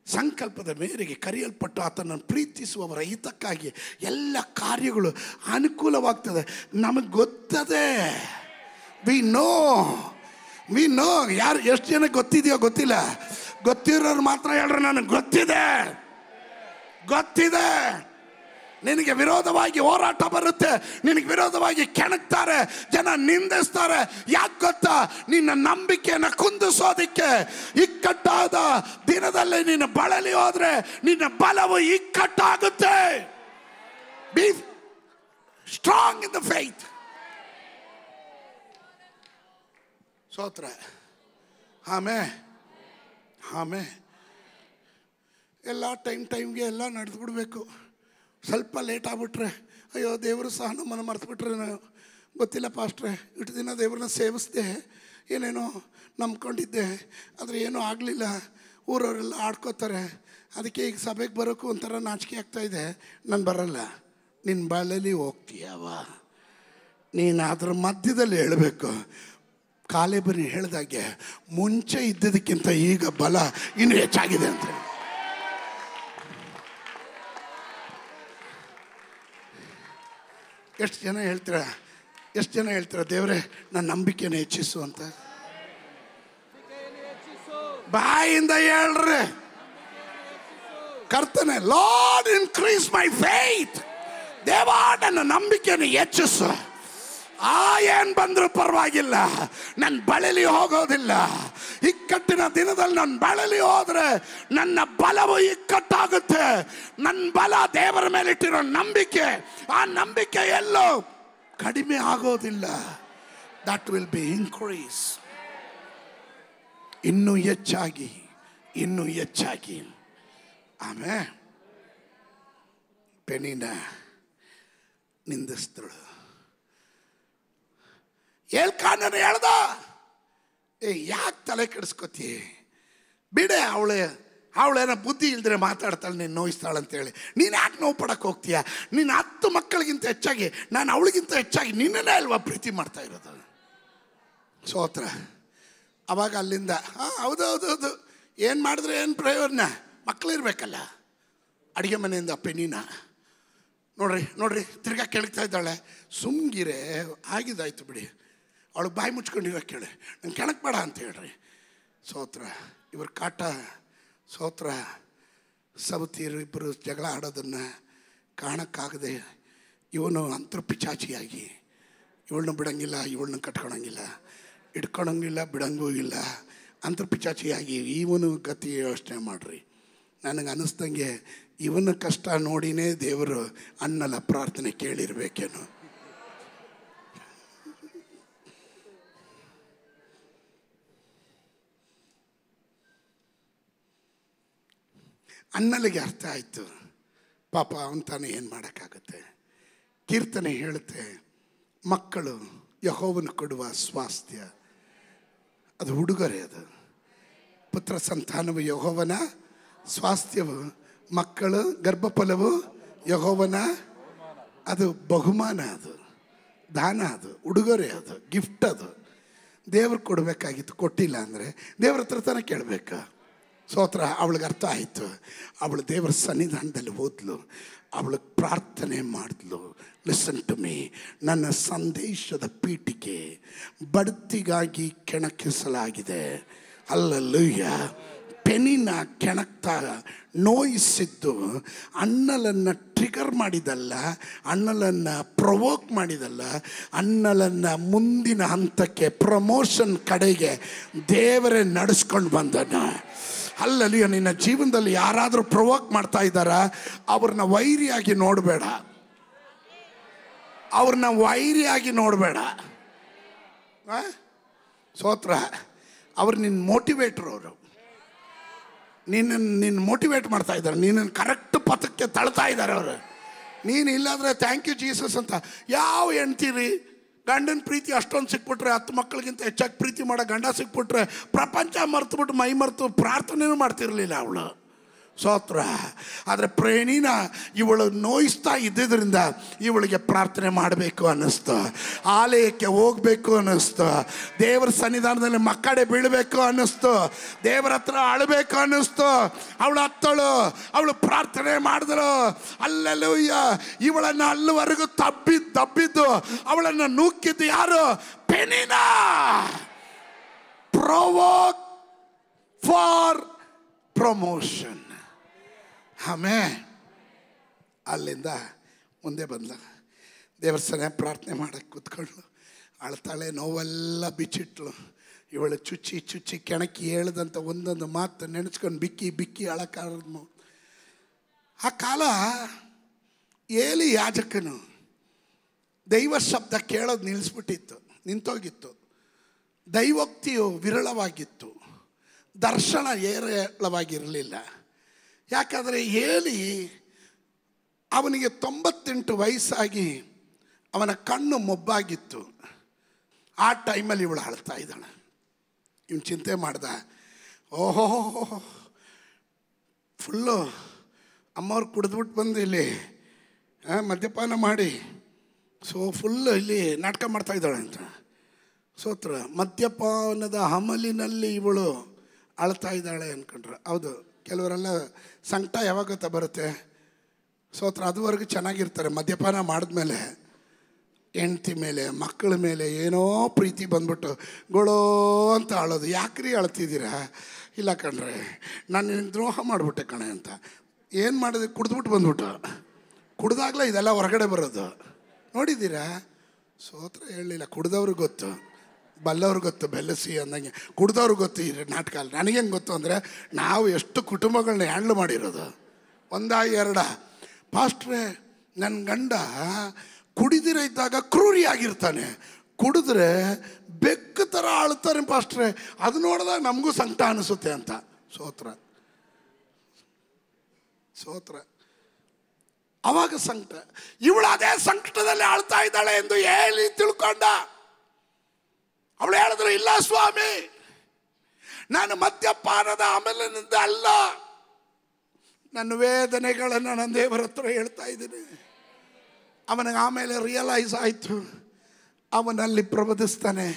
ಸಂಕಲ್ಪದ ಮೇರೆಗೆ ಕರೆಯಲ್ಪಟ್ಟು ಆತನನ್ನು ಪ್ರೀತಿಸುವವರ ಹಿತಕ್ಕಾಗಿ ಎಲ್ಲ ಕಾರ್ಯಗಳು ಅನುಕೂಲವಾಗ್ತದೆ. ನಮಗೆ ಗೊತ್ತದೆ, ವಿ ನೋ. ಯಾರು ಎಷ್ಟು ಜನ ಗೊತ್ತಿದೆಯೋ ಗೊತ್ತಿಲ್ಲ, ಗೊತ್ತಿರೋರು ಮಾತ್ರ ಹೇಳ್ರೆ ನನಗೆ ಗೊತ್ತಿದೆ. ನಿನಗೆ ವಿರೋಧವಾಗಿ ಹೋರಾಟ ಬರುತ್ತೆ, ನಿನಗೆ ವಿರೋಧವಾಗಿ ಕೆಣಕ್ತಾರೆ, ಜನ ನಿಂದಿಸ್ತಾರೆ. ಯಾಕೆ ಗೊತ್ತಾ? ನಿನ್ನ ನಂಬಿಕೆಯನ್ನು ಕುಂದಿಸೋದಿಕ್ಕೆ. ಇಕ್ಕಟ್ಟಾದ ದಿನದಲ್ಲಿ ನೀನು ಬಳಲಿ ಹೋದ್ರೆ ನಿನ್ನ ಬಲವು ಇಕ್ಕಟ್ಟಾಗುತ್ತೆ. Be strong in the faith. ಸ್ತೋತ್ರ. ಆಮೇ ಎಲ್ಲ ಟೈಮ್ಗೆ ಎಲ್ಲ ನಡೆದ್ಬಿಡ್ಬೇಕು. ಸ್ವಲ್ಪ ಲೇಟ್ ಆಗ್ಬಿಟ್ರೆ ಅಯ್ಯೋ ದೇವರು ಸಹ ನಮ್ಮನ್ನು ಮರೆತುಬಿಟ್ರೆ, ಗೊತ್ತಿಲ್ಲ ಪಾಸ್ಟ್ರೆ, ಇಷ್ಟು ದಿನ ದೇವ್ರನ್ನ ಸೇವಿಸ್ದೆ, ಏನೇನೋ ನಂಬ್ಕೊಂಡಿದ್ದೆ, ಆದರೆ ಏನೂ ಆಗಲಿಲ್ಲ, ಊರವರೆಲ್ಲ ಆಡ್ಕೋತಾರೆ, ಅದಕ್ಕೆ ಈಗ ಸಭೆಗೆ ಬರೋಕ್ಕೂ ಒಂಥರ ನಾಚಿಕೆ ಆಗ್ತಾಯಿದೆ, ನಾನು ಬರಲ್ಲ. ನಿನ್ನ ಬಾಳಲ್ಲಿ ಹೋಗ್ತೀಯವ, ನೀನು ಅದ್ರ ಮಧ್ಯದಲ್ಲಿ ಹೇಳಬೇಕು. ಕಾಲೇಬರಿ ಹೇಳಿದಾಗೆ ಮುಂಚೆ ಇದ್ದದಕ್ಕಿಂತ ಈಗ ಬಲ ಇನ್ನೂ ಹೆಚ್ಚಾಗಿದೆ ಅಂತ. ಎಷ್ಟು ಜನ ಹೇಳ್ತೀರ ದೇವರೇ ನನ್ನ ನಂಬಿಕೆನ ಹೆಚ್ಚಿಸು ಅಂತ? ಬಾಯಿಂದ ಹೇಳ್ರಿ ಕರ್ತನೆ, ಲಾರ್ಡ್ ಇನ್ಕ್ರೀಸ್ ಮೈ ಫೇತ್. ದೇವಾ ನನ್ನ ನಂಬಿಕೆನ ಹೆಚ್ಚಿಸು. ಏನು ಬಂದರೂ ಪರವಾಗಿಲ್ಲ, ನನ್ನ ಬಳಲಿ ಹೋಗೋದಿಲ್ಲ. ಇಕ್ಕಟ್ಟಿನ ದಿನದಲ್ಲಿ ನನ್ನ ಬಳಲಿ ಹೋದ್ರೆ ನನ್ನ ಬಲವು ಇಕ್ಕಟ್ಟಾಗುತ್ತೆ. ನನ್ನ ಬಲ ದೇವರ ಮೇಲೆ ಇಟ್ಟಿರೋ ನಂಬಿಕೆ, ಆ ನಂಬಿಕೆ ಎಲ್ಲೋ ಕಡಿಮೆ ಆಗೋದಿಲ್ಲ. That will be increase. ಇನ್ನೂ ಹೆಚ್ಚಾಗಿ. ಆಮೇಲೆ ಪೆನಿನ ನಿಂದಿಸ್ತಳು. ಹೇಳ್ಕಾನ ಹೇಳ್ದ, ಯಾಕೆ ತಲೆ ಕೆಡಿಸ್ಕೊತಿ, ಬಿಡೆ, ಅವಳೇನೋ ಬುದ್ಧಿ ಇಲ್ದ್ರೆ ಮಾತಾಡ್ತಾಳೆ, ನೀನು ನೋಯಿಸ್ತಾಳಂತೇಳಿ ನೀನು ಯಾಕೆ ನೋವು ಪಡಕ್ಕೆ ಹೋಗ್ತೀಯ? ನೀನು 10 ಮಕ್ಕಳಿಗಿಂತ ಹೆಚ್ಚಾಗಿ, ನಾನು ಅವಳಿಗಿಂತ ಹೆಚ್ಚಾಗಿ ನಿನ್ನನ್ನೇ ಅಲ್ವಾ ಪ್ರೀತಿ ಮಾಡ್ತಾ ಇರೋದು. ಸ್ತೋತ್ರ. ಅವಾಗ ಅಲ್ಲಿಂದ ಹೌದು, ಏನು ಮಾಡಿದ್ರೆ ಏನು ಪ್ರಯೋಜನ? ಮಕ್ಕಳಿರ್ಬೇಕಲ್ಲ. ಅಡುಗೆ ಮನೆಯಿಂದ ಪೆನಿನ ನೋಡ್ರಿ ತಿರ್ಗಾ ಕೆಳಗ್ತಾ ಇದ್ದಾಳೆ. ಸುಮ್ಗಿರೆ, ಆಗಿದ್ದಾಯ್ತು ಬಿಡಿ, ಅವಳಿಗೆ ಬಾಯಿ ಮುಚ್ಕೊಂಡಿರೋ ಕೇಳಿ, ನಂಗೆ ಕೆಣಕ್ ಬೇಡ ಅಂತ ಹೇಳ್ರಿ. ಸ್ತೋತ್ರ. ಇವ್ರ ಕಾಟ. ಸ್ತೋತ್ರ. ಸವತಿಯರು ಇಬ್ಬರು ಜಗಳ ಆಡೋದನ್ನು ಕಾಣಕ್ಕಾಗದೆ ಇವನು ಅಂತರ್ಪಿಚಾಚಿಯಾಗಿ ಇವಳನ್ನ ಬಿಡಂಗಿಲ್ಲ, ಇವಳನ್ನ ಕಟ್ಕೊಳಂಗಿಲ್ಲ, ಇಟ್ಕೊಳಂಗಿಲ್ಲ, ಬಿಡಂಗೂ ಇಲ್ಲ, ಅಂತರ್ಪಿಚಾಚಿಯಾಗಿ ಇವನು ಗತಿ ಯೋಚನೆ ಮಾಡ್ರಿ. ನನಗೆ ಅನ್ನಿಸ್ದಂಗೆ ಇವನ ಕಷ್ಟ ನೋಡಿನೇ ದೇವರು ಅನ್ನಲ ಪ್ರಾರ್ಥನೆ ಕೇಳಿರ್ಬೇಕೇನು. ಅನ್ನಲಿಗೆ ಅರ್ಥ ಆಯಿತು, ಪಾಪ ಅವನು ತಾನೇ ಏನು ಮಾಡೋಕ್ಕಾಗುತ್ತೆ. ಕೀರ್ತನೆ ಹೇಳುತ್ತೆ, ಮಕ್ಕಳು ಯೆಹೋವನು ಕೊಡುವ ಸ್ವಾಸ್ಥ್ಯ, ಅದು ಉಡುಗೊರೆ. ಅದು ಪುತ್ರ ಸಂತಾನವು ಯೆಹೋವನ ಸ್ವಾಸ್ಥ್ಯವು, ಮಕ್ಕಳು ಗರ್ಭಫಲವು ಯೆಹೋವನ, ಅದು ಬಹುಮಾನ, ಅದು ದಾನ, ಅದು ಉಡುಗೊರೆ, ಅದು ಗಿಫ್ಟ್. ಅದು ದೇವ್ರು ಕೊಡಬೇಕಾಗಿತ್ತು, ಕೊಟ್ಟಿಲ್ಲ ಅಂದರೆ ದೇವ್ರ ಹತ್ರ ತಾನೇ ಕೇಳಬೇಕು. ಸ್ತೋತ್ರ. ಅವಳಿಗೆ ಅರ್ಥ ಆಯಿತು. ಅವಳು ದೇವರ ಸನ್ನಿಧಾನದಲ್ಲಿ ಹೋದ್ಲು, ಅವಳು ಪ್ರಾರ್ಥನೆ ಮಾಡಿದ್ಲು. ಲಿಸನ್ ಟು ಮೀ, ನನ್ನ ಸಂದೇಶದ ಪೀಠಿಕೆ ಬಡ್ತಿಗಾಗಿ ಕೆಣಕಿಸಲಾಗಿದೆ. ಹಲ್ಲೆಲೂಯಾ. ಪೆನಿನ ಕೆಣಕ್ತಾ ನೋಯಿಸಿದ್ದು ಅನ್ನಲನ್ನು ಟ್ರಿಗರ್ ಮಾಡಿದಲ್ಲ, ಅನ್ನಲನ್ನು ಪ್ರವೋಕ್ ಮಾಡಿದಲ್ಲ, ಅನ್ನಲನ್ನು ಮುಂದಿನ ಹಂತಕ್ಕೆ, ಪ್ರಮೋಷನ್ ಕಡೆಗೆ ದೇವರೇ ನಡೆಸ್ಕೊಂಡು ಬಂದನು. ಅಲ್ಲಲ್ಲಿ ನಿನ್ನ ಜೀವನದಲ್ಲಿ ಯಾರಾದರೂ ಪ್ರವೋಕ್ ಮಾಡ್ತಾ ಇದ್ದಾರಾ, ಅವ್ರನ್ನ ವೈರಿಯಾಗಿ ನೋಡಬೇಡ. ಅವ್ರನ್ನ ವೈರಿಯಾಗಿ ನೋಡಬೇಡ. ಸ್ತೋತ್ರ. ಅವ್ರು ನಿನ್ನ ಮೋಟಿವೇಟ್ರು. ಅವರು ನಿನ್ನ ಮೋಟಿವೇಟ್ ಮಾಡ್ತಾ ಇದ್ದಾರೆ, ನಿನ್ನನ್ನು ಕರೆಕ್ಟ್ ಪಥಕ್ಕೆ ತಳ್ತಾ ಇದ್ದಾರೆ ಅವರು. ನೀನು ಇಲ್ಲಾಂದರೆ ಥ್ಯಾಂಕ್ ಯು ಜೀಸಸ್ ಅಂತ. ಯಾವ ಹೆಣ್ತೀರಿ ಗಂಡನ ಪ್ರೀತಿ ಅಷ್ಟೊಂದು ಸಿಕ್ಬಿಟ್ರೆ, 10 ಮಕ್ಕಳಿಗಿಂತ ಹೆಚ್ಚಾಗಿ ಪ್ರೀತಿ ಮಾಡೋ ಗಂಡ ಸಿಕ್ಬಿಟ್ರೆ ಪ್ರಪಂಚ ಮರ್ತುಬಿಟ್ಟು ಮೈ ಮರೆತು ಪ್ರಾರ್ಥನೆಯೂ ಮಾಡ್ತಿರಲಿಲ್ಲ ಅವಳು. ಸ್ತೋತ್ರ. ಆದರೆ ಪ್ರೇಣಿನ ಇವಳು ನೋಯಿಸ್ತಾ ಇದ್ದಿದ್ದರಿಂದ ಇವಳಿಗೆ ಪ್ರಾರ್ಥನೆ ಮಾಡಬೇಕು ಅನ್ನಿಸ್ತು, ಆಲಯಕ್ಕೆ ಹೋಗಬೇಕು ಅನ್ನಿಸ್ತು, ದೇವರ ಸನ್ನಿಧಾನದಲ್ಲಿ ಮಕ್ಕಡೆ ಬೀಳಬೇಕು ಅನ್ನಿಸ್ತು, ದೇವರ ಹತ್ರ ಅಳಬೇಕು ಅನ್ನಿಸ್ತು. ಅವಳು ಹತ್ತಳು, ಅವಳು ಪ್ರಾರ್ಥನೆ ಮಾಡಿದಳು. ಅಲ್ಲೆಲ್ಲೂಯ್ಯ. ಇವಳನ್ನು ಅಲ್ಲಿವರೆಗೂ ತಬ್ಬಿದ್ದು ಅವಳನ್ನು ನೂಕಿದ್ದು ಯಾರು? ಪೆನಿನಾ. Provoke for promotion. ಆಮೇಲೆ ಅಲ್ಲಿಂದ ಮುಂದೆ ಬಂದ. ದೇವರ ಸನ್ನಿಧಾನ ಪ್ರಾರ್ಥನೆ ಮಾಡಕ್ಕೆ ಕೂತ್ಕೊಂಡ್ಳು. ಅಳ್ತಾಳೆ, ನೋವೆಲ್ಲ ಬಿಚ್ಚಿಟ್ಳು. ಇವಳು ಚುಚ್ಚಿ ಕೆಣಕಿ ಹೇಳ್ದಂಥ ಒಂದೊಂದು ಮಾತು ನೆನೆಸ್ಕೊಂಡು ಬಿಕ್ಕಿ ಅಳಕಾರದ್ನು. ಆ ಕಾಲ ಏಲಿ ಯಾಜಕನು ದೈವ ಶಬ್ದ ಕೇಳೋದು ನಿಂತೋಗಿತ್ತು. ದೈವೋಕ್ತಿಯು ವಿರಳವಾಗಿತ್ತು, ದರ್ಶನ ಏರಳವಾಗಿರಲಿಲ್ಲ. ಯಾಕಂದರೆ ಏಲಿ ಅವನಿಗೆ 98 ವಯಸ್ಸಾಗಿ ಅವನ ಕಣ್ಣು ಮೊಬ್ಬಾಗಿತ್ತು. ಆ ಟೈಮಲ್ಲಿ ಇವಳು ಅಳ್ತಾ ಇದ್ದಾಳೆ. ಇವನು ಚಿಂತೆ ಮಾಡ್ದ, ಓಹೋ ಫುಲ್ಲು ಅಮ್ಮವ್ರು ಕುಡಿದ್ಬಿಟ್ಟು ಬಂದು ಇಲ್ಲಿ ಮದ್ಯಪಾನ ಮಾಡಿ ಫುಲ್ಲು ಇಲ್ಲಿ ನಾಟಕ ಮಾಡ್ತಾ ಇದ್ದಾಳೆ ಅಂತ. ಸ್ತೋತ್ರ. ಮದ್ಯಪಾನದ ಹಮಲಿನಲ್ಲಿ ಇವಳು ಅಳ್ತಾ ಇದ್ದಾಳೆ ಅಂದ್ಕೊಂಡ್ರೆ. ಹೌದು, ಕೆಲವರೆಲ್ಲ ಸಂಕಟ ಯಾವಾಗ ಗೊತ್ತಾ ಬರುತ್ತೆ? ಸ್ತೋತ್ರ. ಅದುವರೆಗೂ ಚೆನ್ನಾಗಿರ್ತಾರೆ. ಮದ್ಯಪಾನ ಮಾಡಿದ್ಮೇಲೆ ಹೆಂಡ್ತಿ ಮೇಲೆ ಮಕ್ಕಳ ಮೇಲೆ ಏನೋ ಪ್ರೀತಿ ಬಂದ್ಬಿಟ್ಟು ಗೊಳೋ ಅಂತ ಅಳೋದು. ಯಾಕ್ರಿ ಅಳ್ತಿದ್ದೀರಾ? ಇಲ್ಲ ಕಣ್ರೆ, ನಾನು ನಿನಗೆ ದ್ರೋಹ ಮಾಡಿಬಿಟ್ಟೆ ಕಣೆ ಅಂತ. ಏನು ಮಾಡಿದೆ? ಕುಡಿದ್ಬಿಟ್ಟು ಬಂದ್ಬಿಟ್ಟು. ಕುಡ್ದಾಗಲೇ ಇದೆಲ್ಲ ಹೊರಗಡೆ ಬರೋದು ನೋಡಿದ್ದೀರಾ? ಸ್ತೋತ್ರ. ಹೇಳಲಿಲ್ಲ. ಕುಡ್ದವ್ರಿಗೆ ಗೊತ್ತು, ಬಲ್ಲವ್ರಿಗೆ ಗೊತ್ತು, ಬೆಲ್ಲಸಿ ಅಂದಂಗೆ. ಕುಡ್ದವ್ರಿಗೆ ಗೊತ್ತು ಈ ನಾಟಕ. ನನಗೇನು ಗೊತ್ತು ಅಂದರೆ, ನಾವು ಎಷ್ಟು ಕುಟುಂಬಗಳನ್ನ ಹ್ಯಾಂಡ್ಲ್ ಮಾಡಿರೋದು. 1-2 ಪಾಸ್ಟ್ರೇ, ನನ್ನ ಗಂಡ ಕುಡಿದಿರ ಇದ್ದಾಗ ಕ್ರೂರಿಯಾಗಿರ್ತಾನೆ, ಕುಡಿದ್ರೆ ಬೆಕ್ಕು ಥರ ಆಳ್ತಾನೆ ಪಾಸ್ಟ್ರೇ, ಅದು ನೋಡಿದಾಗ ನಮಗೂ ಸಂಕಟ ಅನಿಸುತ್ತೆ ಅಂತ. ಸ್ತೋತ್ರ. ಅವಾಗ ಸಂಕಟ. ಇವಳು ಅದೇ ಸಂಕಟದಲ್ಲಿ ಆಳ್ತಾ ಇದ್ದಾಳೆ ಎಂದು ಹೇಳಿ ತಿಳ್ಕೊಂಡ. ಅವಳು ಹೇಳಿದ್ರು, ಇಲ್ಲ ಸ್ವಾಮಿ, ನಾನು ಮದ್ಯಪಾನದ ಆಮೇಲಿನಿಂದ ಅಲ್ಲ, ನನ್ನ ವೇದನೆಗಳನ್ನು ನನ್ನ ದೇವರ ಹತ್ರ ಹೇಳ್ತಾ ಇದ್ದೀನಿ. ಅವನಿಗೆ ಆಮೇಲೆ ರಿಯಲೈಸ್ ಆಯಿತು. ಅವನಲ್ಲಿ ಪ್ರಬೋಧಿಸ್ತಾನೆ,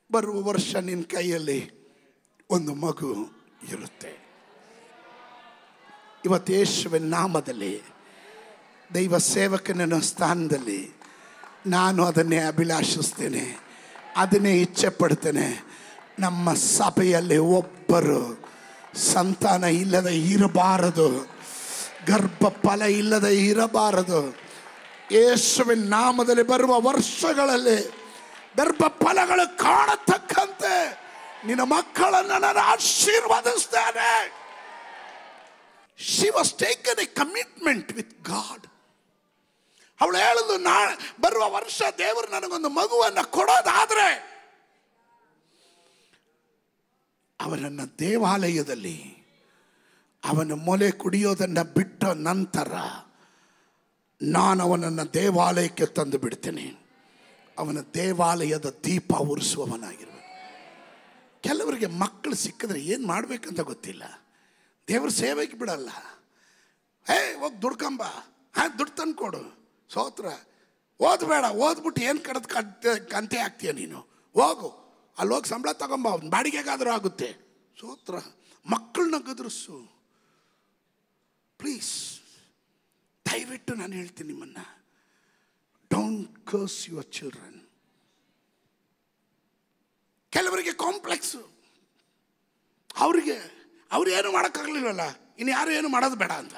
ಬರುವ ವರ್ಷ ನಿನ್ನ ಕೈಯಲ್ಲಿ ಒಂದು ಮಗು ಇರುತ್ತೆ. ಇವತ್ತು ಯೇಸುವಿನ ನಾಮದಲ್ಲಿ ದೈವ ಸೇವಕನ ಸ್ಥಾನದಲ್ಲಿ ನಾನು ಅದನ್ನೇ ಅಭಿಲಾಷಿಸ್ತೇನೆ, ಅದನ್ನೇ ಇಚ್ಛೆ ಪಡ್ತೇನೆ. ನಮ್ಮ ಸಭೆಯಲ್ಲಿ ಒಬ್ಬರು ಸಂತಾನ ಇಲ್ಲದೆ ಇರಬಾರದು, ಗರ್ಭಫಲ ಇಲ್ಲದೆ ಇರಬಾರದು. ಯೇಸುವಿನ ನಾಮದಲ್ಲಿ ಬರುವ ವರ್ಷಗಳಲ್ಲಿ ಗರ್ಭಫಲಗಳು ಕಾಣತಕ್ಕಂತೆ ನಿನ್ನ ಮಕ್ಕಳನ್ನು ನಾನು ಆಶೀರ್ವದಿಸ್ತೇನೆ. She was taken a commitment with God. ಅವಳು ಹೇಳಿದ್ಲು, ಬರುವ ವರ್ಷ ದೇವರು ನನಗೊಂದು ಮಗುವನ್ನು ಕೊಡೋದಾದ್ರೆ ಅವನನ್ನು ದೇವಾಲಯದಲ್ಲಿ ಅವನ ಮೊಲೆ ಕುಡಿಯೋದನ್ನು ಬಿಟ್ಟ ನಂತರ ನಾನು ಅವನನ್ನು ದೇವಾಲಯಕ್ಕೆ ತಂದು ಬಿಡ್ತೇನೆ. ಅವನ ದೇವಾಲಯದ ದೀಪ ಉರಿಸುವವನಾಗಿರ್ಬೇಕು. ಕೆಲವರಿಗೆ ಮಕ್ಕಳು ಸಿಕ್ಕಿದ್ರೆ ಏನು ಮಾಡಬೇಕಂತ ಗೊತ್ತಿಲ್ಲ, ದೇವ್ರ ಸೇವೆಗೆ ಬಿಡಲ್ಲ. ಹೋಗಿ ದುಡ್ಕೊಂಬ, ದುಡ್ಡು ತಂದು ಕೊಡು. ಸ್ತೋತ್ರ. ಓದಬೇಡ, ಓದ್ಬಿಟ್ಟು ಏನು ಕಂತೆ ಆಗ್ತೀಯ ನೀನು? ಹೋಗು, ಅಲ್ಲಿ ಹೋಗಿ ಸಂಬಳ ತಗೊಂಬ, ಬಾಡಿಗೆಗಾದರೂ ಆಗುತ್ತೆ. ಸ್ತೋತ್ರ. ಮಕ್ಕಳನ್ನ ಗದರಿಸು ಪ್ಲೀಸ್. ದಯವಿಟ್ಟು ನಾನು ಹೇಳ್ತೀನಿ ನಿಮ್ಮನ್ನು, ಡೋಂಟ್ ಕರ್ಸ್ ಯುವರ್ ಚಿಲ್ಡ್ರನ್. ಕೆಲವರಿಗೆ ಕಾಂಪ್ಲೆಕ್ಸು, ಅವ್ರು ಏನು ಮಾಡೋಕ್ಕಾಗಲಿಲ್ವಲ್ಲ, ಇನ್ನು ಯಾರು ಏನು ಮಾಡೋದು ಬೇಡ ಅಂತ.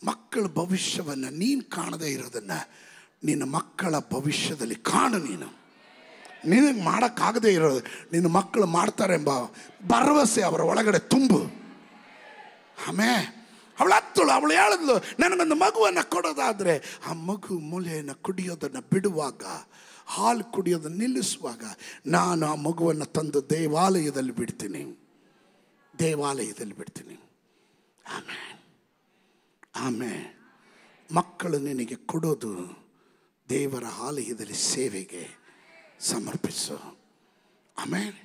ಮಕ್ಕಳ ಭವಿಷ್ಯವನ್ನು ನೀನು ಕಾಣದೇ ಇರೋದನ್ನು ನಿನ್ನ ಮಕ್ಕಳ ಭವಿಷ್ಯದಲ್ಲಿ ಕಾಣು. ನಿನಗೆ ಮಾಡೋಕ್ಕಾಗದೇ ಇರೋದು ನಿನ್ನ ಮಕ್ಕಳು ಮಾಡ್ತಾರೆ ಎಂಬ ಭರವಸೆ ಅವರ ಒಳಗಡೆ ತುಂಬು. ಆಮೇಲೆ ಅವಳು ಹತ್ತಳು, ಅವಳು ಹೇಳಿದ್ಲು, ನನಗೊಂದು ಮಗುವನ್ನು ಕೊಡೋದಾದರೆ ಆ ಮಗು ಮೂಲೆಯನ್ನು ಕುಡಿಯೋದನ್ನು ಬಿಡುವಾಗ, ಹಾಲು ಕುಡಿಯೋದನ್ನು ನಿಲ್ಲಿಸುವಾಗ ನಾನು ಆ ಮಗುವನ್ನು ತಂದು ದೇವಾಲಯದಲ್ಲಿ ಬಿಡ್ತೀನಿ. ಆಮೇನ್, ಆಮೇನ್. ಮಕ್ಕಳು ನಿನಗೆ ಕೊಡೋದು ದೇವರ ಆಲಯದಲ್ಲಿ ಸೇವೆಗೆ ಸಮರ್ಪಿಸು. ಆಮೇನ್.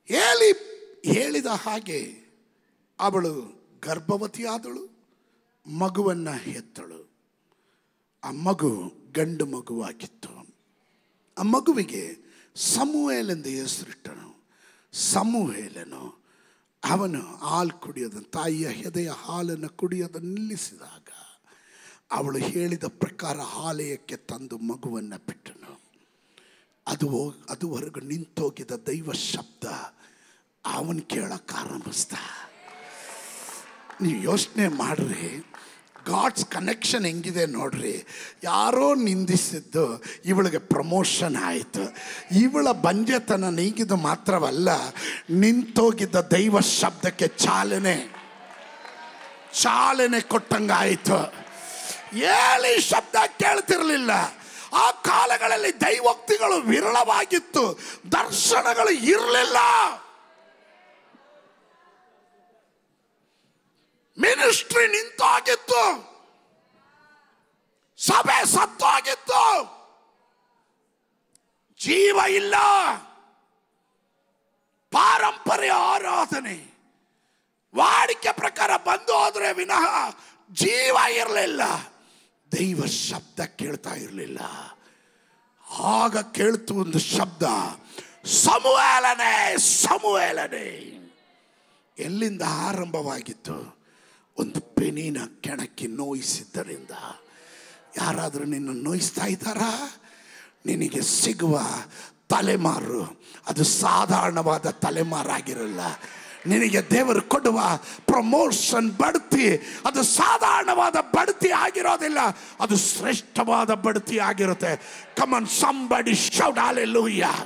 ಏಲಿ ಹೇಳಿದ ಹಾಗೆ ಅವಳು ಗರ್ಭವತಿಯಾದಳು, ಮಗುವನ್ನು ಹೆತ್ತಳು. ಆ ಮಗು ಗಂಡು ಮಗುವಾಗಿತ್ತು. ಆ ಮಗುವಿಗೆ ಸಮುವೇಲೆಂದು ಹೆಸರಿಟ್ಟನು. ಸಮುವೇಲನು ಅವನು ಹಾಲು ಕುಡಿಯೋದನ್ನು, ತಾಯಿಯ ಎದೆಯ ಹಾಲನ್ನು ಕುಡಿಯೋದನ್ನು ನಿಲ್ಲಿಸಿದಾಗ ಅವಳು ಹೇಳಿದ ಪ್ರಕಾರ ಆಲಯಕ್ಕೆ ತಂದು ಮಗುವನ್ನು ಬಿಟ್ಟನು. ಅದುವರೆಗೂ ನಿಂತೋಗಿದ್ದ ದೈವ ಶಬ್ದ ಅವನು ಕೇಳಕ್ಕೆ ಆರಂಭಿಸ್ದ. ನೀವು ಯೋಚನೆ ಮಾಡ್ರಿ, ಗಾಡ್ಸ್ ಕನೆಕ್ಷನ್ ಹೆಂಗಿದೆ ನೋಡ್ರಿ. ಯಾರೋ ನಿಂದಿಸಿದ್ದು ಇವಳಿಗೆ ಪ್ರಮೋಷನ್ ಆಯಿತು. ಇವಳ ಬಂಜೆತನ ನೀಗಿದ್ದು ಮಾತ್ರವಲ್ಲ, ನಿಂತೋಗಿದ್ದ ದೈವ ಶಬ್ದಕ್ಕೆ ಚಾಲನೆ ಕೊಟ್ಟಂಗಾಯಿತು. ಏಲಿ ಶಬ್ದ ಕೇಳ್ತಿರಲಿಲ್ಲ. ಆ ಕಾಲಗಳಲ್ಲಿ ದೈವೋಕ್ತಿಗಳು ವಿರಳವಾಗಿತ್ತು, ದರ್ಶನಗಳು ಇರಲಿಲ್ಲ. ಮಿನಿಸ್ಟ್ರಿ ನಿಂತೋಗಿತ್ತು, ಸಭೆ ಸತ್ತೋಗಿತ್ತು, ಜೀವ ಇಲ್ಲ. ಪಾರಂಪರ್ಯ ಆರಾಧನೆ ವಾಡಿಕೆ ಪ್ರಕಾರ ಬಂದು ಹೋದ್ರೆ ವಿನಃ ಜೀವ ಇರಲಿಲ್ಲ. ದೈವ ಶಬ್ದ ಕೇಳ್ತಾ ಇರಲಿಲ್ಲ. ಆಗ ಕೇಳ್ತು ಒಂದು ಶಬ್ದ, ಸಮುವೇಲನೇ, ಸಮುವೇಲನೇ. ಎಲ್ಲಿಂದ ಆರಂಭವಾಗಿತ್ತು? ಒಂದು ಪೆನಿನ ಕೆಣಕಿ ನೋಯಿಸಿದ್ದರಿಂದ. ಯಾರಾದರೂ ನಿನ್ನ ನೋಯಿಸ್ತಾ ಇದ್ದಾರಾ? ನಿನಗೆ ಸಿಗುವ ತಲೆಮಾರು ಅದು ಸಾಧಾರಣವಾದ ತಲೆಮಾರಾಗಿರಲ್ಲ. ನಿನಗೆ ದೇವರು ಕೊಡುವ ಪ್ರಮೋಷನ್, ಬಡ್ತಿ, ಅದು ಸಾಧಾರಣವಾದ ಬಡ್ತಿ ಆಗಿರೋದಿಲ್ಲ, ಅದು ಶ್ರೇಷ್ಠವಾದ ಬಡ್ತಿ ಆಗಿರುತ್ತೆ. Come on somebody shout hallelujah.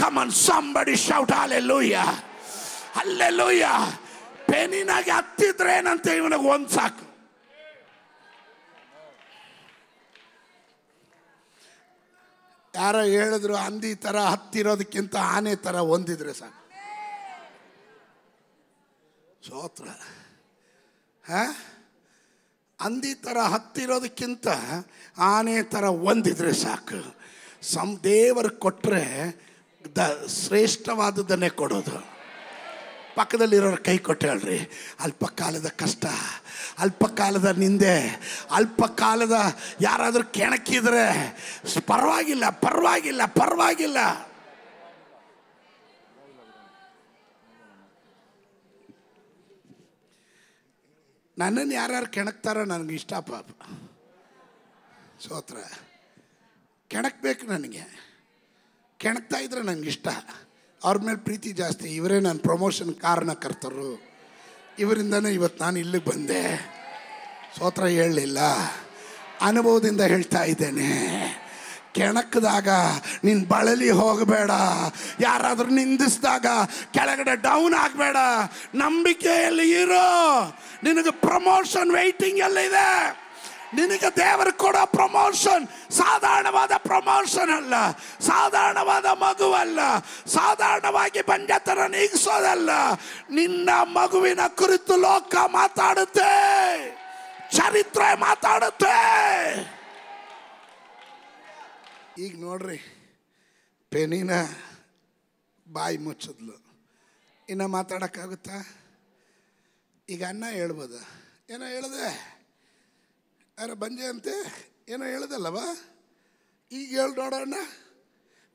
Come on somebody shout hallelujah. Hallelujah. ಪೆನಿನಾಗೆ ಹತ್ತಿದ್ರೆ ಏನಂತೆ, ಇವನಿಗೆ ಒಂದು ಸಾಕು. ಯಾರೋ ಹೇಳಿದ್ರು, ಹಂದಿ ಥರ ಹತ್ತಿರೋದಕ್ಕಿಂತ ಆನೆ ಥರ ಹೊಂದಿದ್ರೆ ಸಾಕು. ಸ್ತೋತ್ರ. ಹಂದಿ ಥರ ಹತ್ತಿರೋದಕ್ಕಿಂತ ಆನೆ ಥರ ಹೊಂದಿದ್ರೆ ಸಾಕು. ದೇವರು ಕೊಟ್ಟರೆ ಶ್ರೇಷ್ಠವಾದದನ್ನೇ ಕೊಡೋದು. ಪಕ್ಕದಲ್ಲಿರೋರು ಕೈ ಕೊಟ್ಟು ಹೇಳ್ರಿ, ಅಲ್ಪಕಾಲದ ಕಷ್ಟ, ಅಲ್ಪಕಾಲದ ನಿಂದೆ, ಅಲ್ಪಕಾಲದ ಯಾರಾದರೂ ಕೆಣಕಿದ್ರೆ ಪರವಾಗಿಲ್ಲ, ಪರವಾಗಿಲ್ಲ, ಪರವಾಗಿಲ್ಲ. ನನ್ನನ್ನು ಯಾರ್ಯಾರು ಕೆಣಕ್ತಾರೋ ನನಗೆ ಇಷ್ಟ ಪಾಪ. ಸ್ತೋತ್ರ. ಕೆಣಕ್ಬೇಕು, ನನಗೆ ಕೆಣಕ್ತಾ ಇದ್ರೆ ನನಗಿಷ್ಟ. ಅವ್ರ ಮೇಲೆ ಪ್ರೀತಿ ಜಾಸ್ತಿ. ಇವರೇ ನನ್ನ ಪ್ರಮೋಷನ್ ಕಾರಣಕರ್ತರು, ಇವರಿಂದನೇ ಇವತ್ತು ನಾನು ಇಲ್ಲಿಗೆ ಬಂದೆ. ಸ್ತೋತ್ರ. ಹೇಳಲಿಲ್ಲ, ಅನುಭವದಿಂದ ಹೇಳ್ತಾ ಇದ್ದೇನೆ. ಕೆಣಕಿದಾಗ ನೀನು ಬಳಲಿ ಹೋಗಬೇಡ. ಯಾರಾದರೂ ನಿಂದಿಸಿದಾಗ ಕೆಳಗಡೆ ಡೌನ್ ಆಗಬೇಡ. ನಂಬಿಕೆಯಲ್ಲಿ ಇರೋ. ನಿನಗೆ ಪ್ರಮೋಷನ್ ವೆಯ್ಟಿಂಗ್ ಎಲ್ಲಿದೆ. ನಿನಗೆ ದೇವರು ಕೊಡೋ ಪ್ರಮೋಷನ್ ಸಾಧಾರಣವಾದ ಪ್ರಮೋಷನ್ ಅಲ್ಲ, ಸಾಧಾರಣವಾದ ಮಗುವಲ್ಲ, ಸಾಧಾರಣವಾಗಿ ಬಂಜೆತನ ನೀಗಿಸೋದಲ್ಲ. ನಿನ್ನ ಮಗುವಿನ ಕುರಿತು ಲೋಕ ಮಾತಾಡುತ್ತೆ, ಚರಿತ್ರೆ ಮಾತಾಡುತ್ತೆ. ಈಗ ನೋಡ್ರಿ, ಪೆನಿನ ಬಾಯಿ ಮುಚ್ಚಿದ್ಲು. ಇನ್ನು ಮಾತಾಡೋಕ್ಕಾಗುತ್ತಾ? ಈಗ ಅನ್ನ ಹೇಳ್ಬೋದ? ಏನೋ ಹೇಳಿದೆ, ಯಾರೋ ಬಂಜೆ ಅಂತೆ ಏನೋ ಹೇಳ್ದಲ್ಲವ, ಈಗ ಹೇಳಿ ನೋಡೋಣ.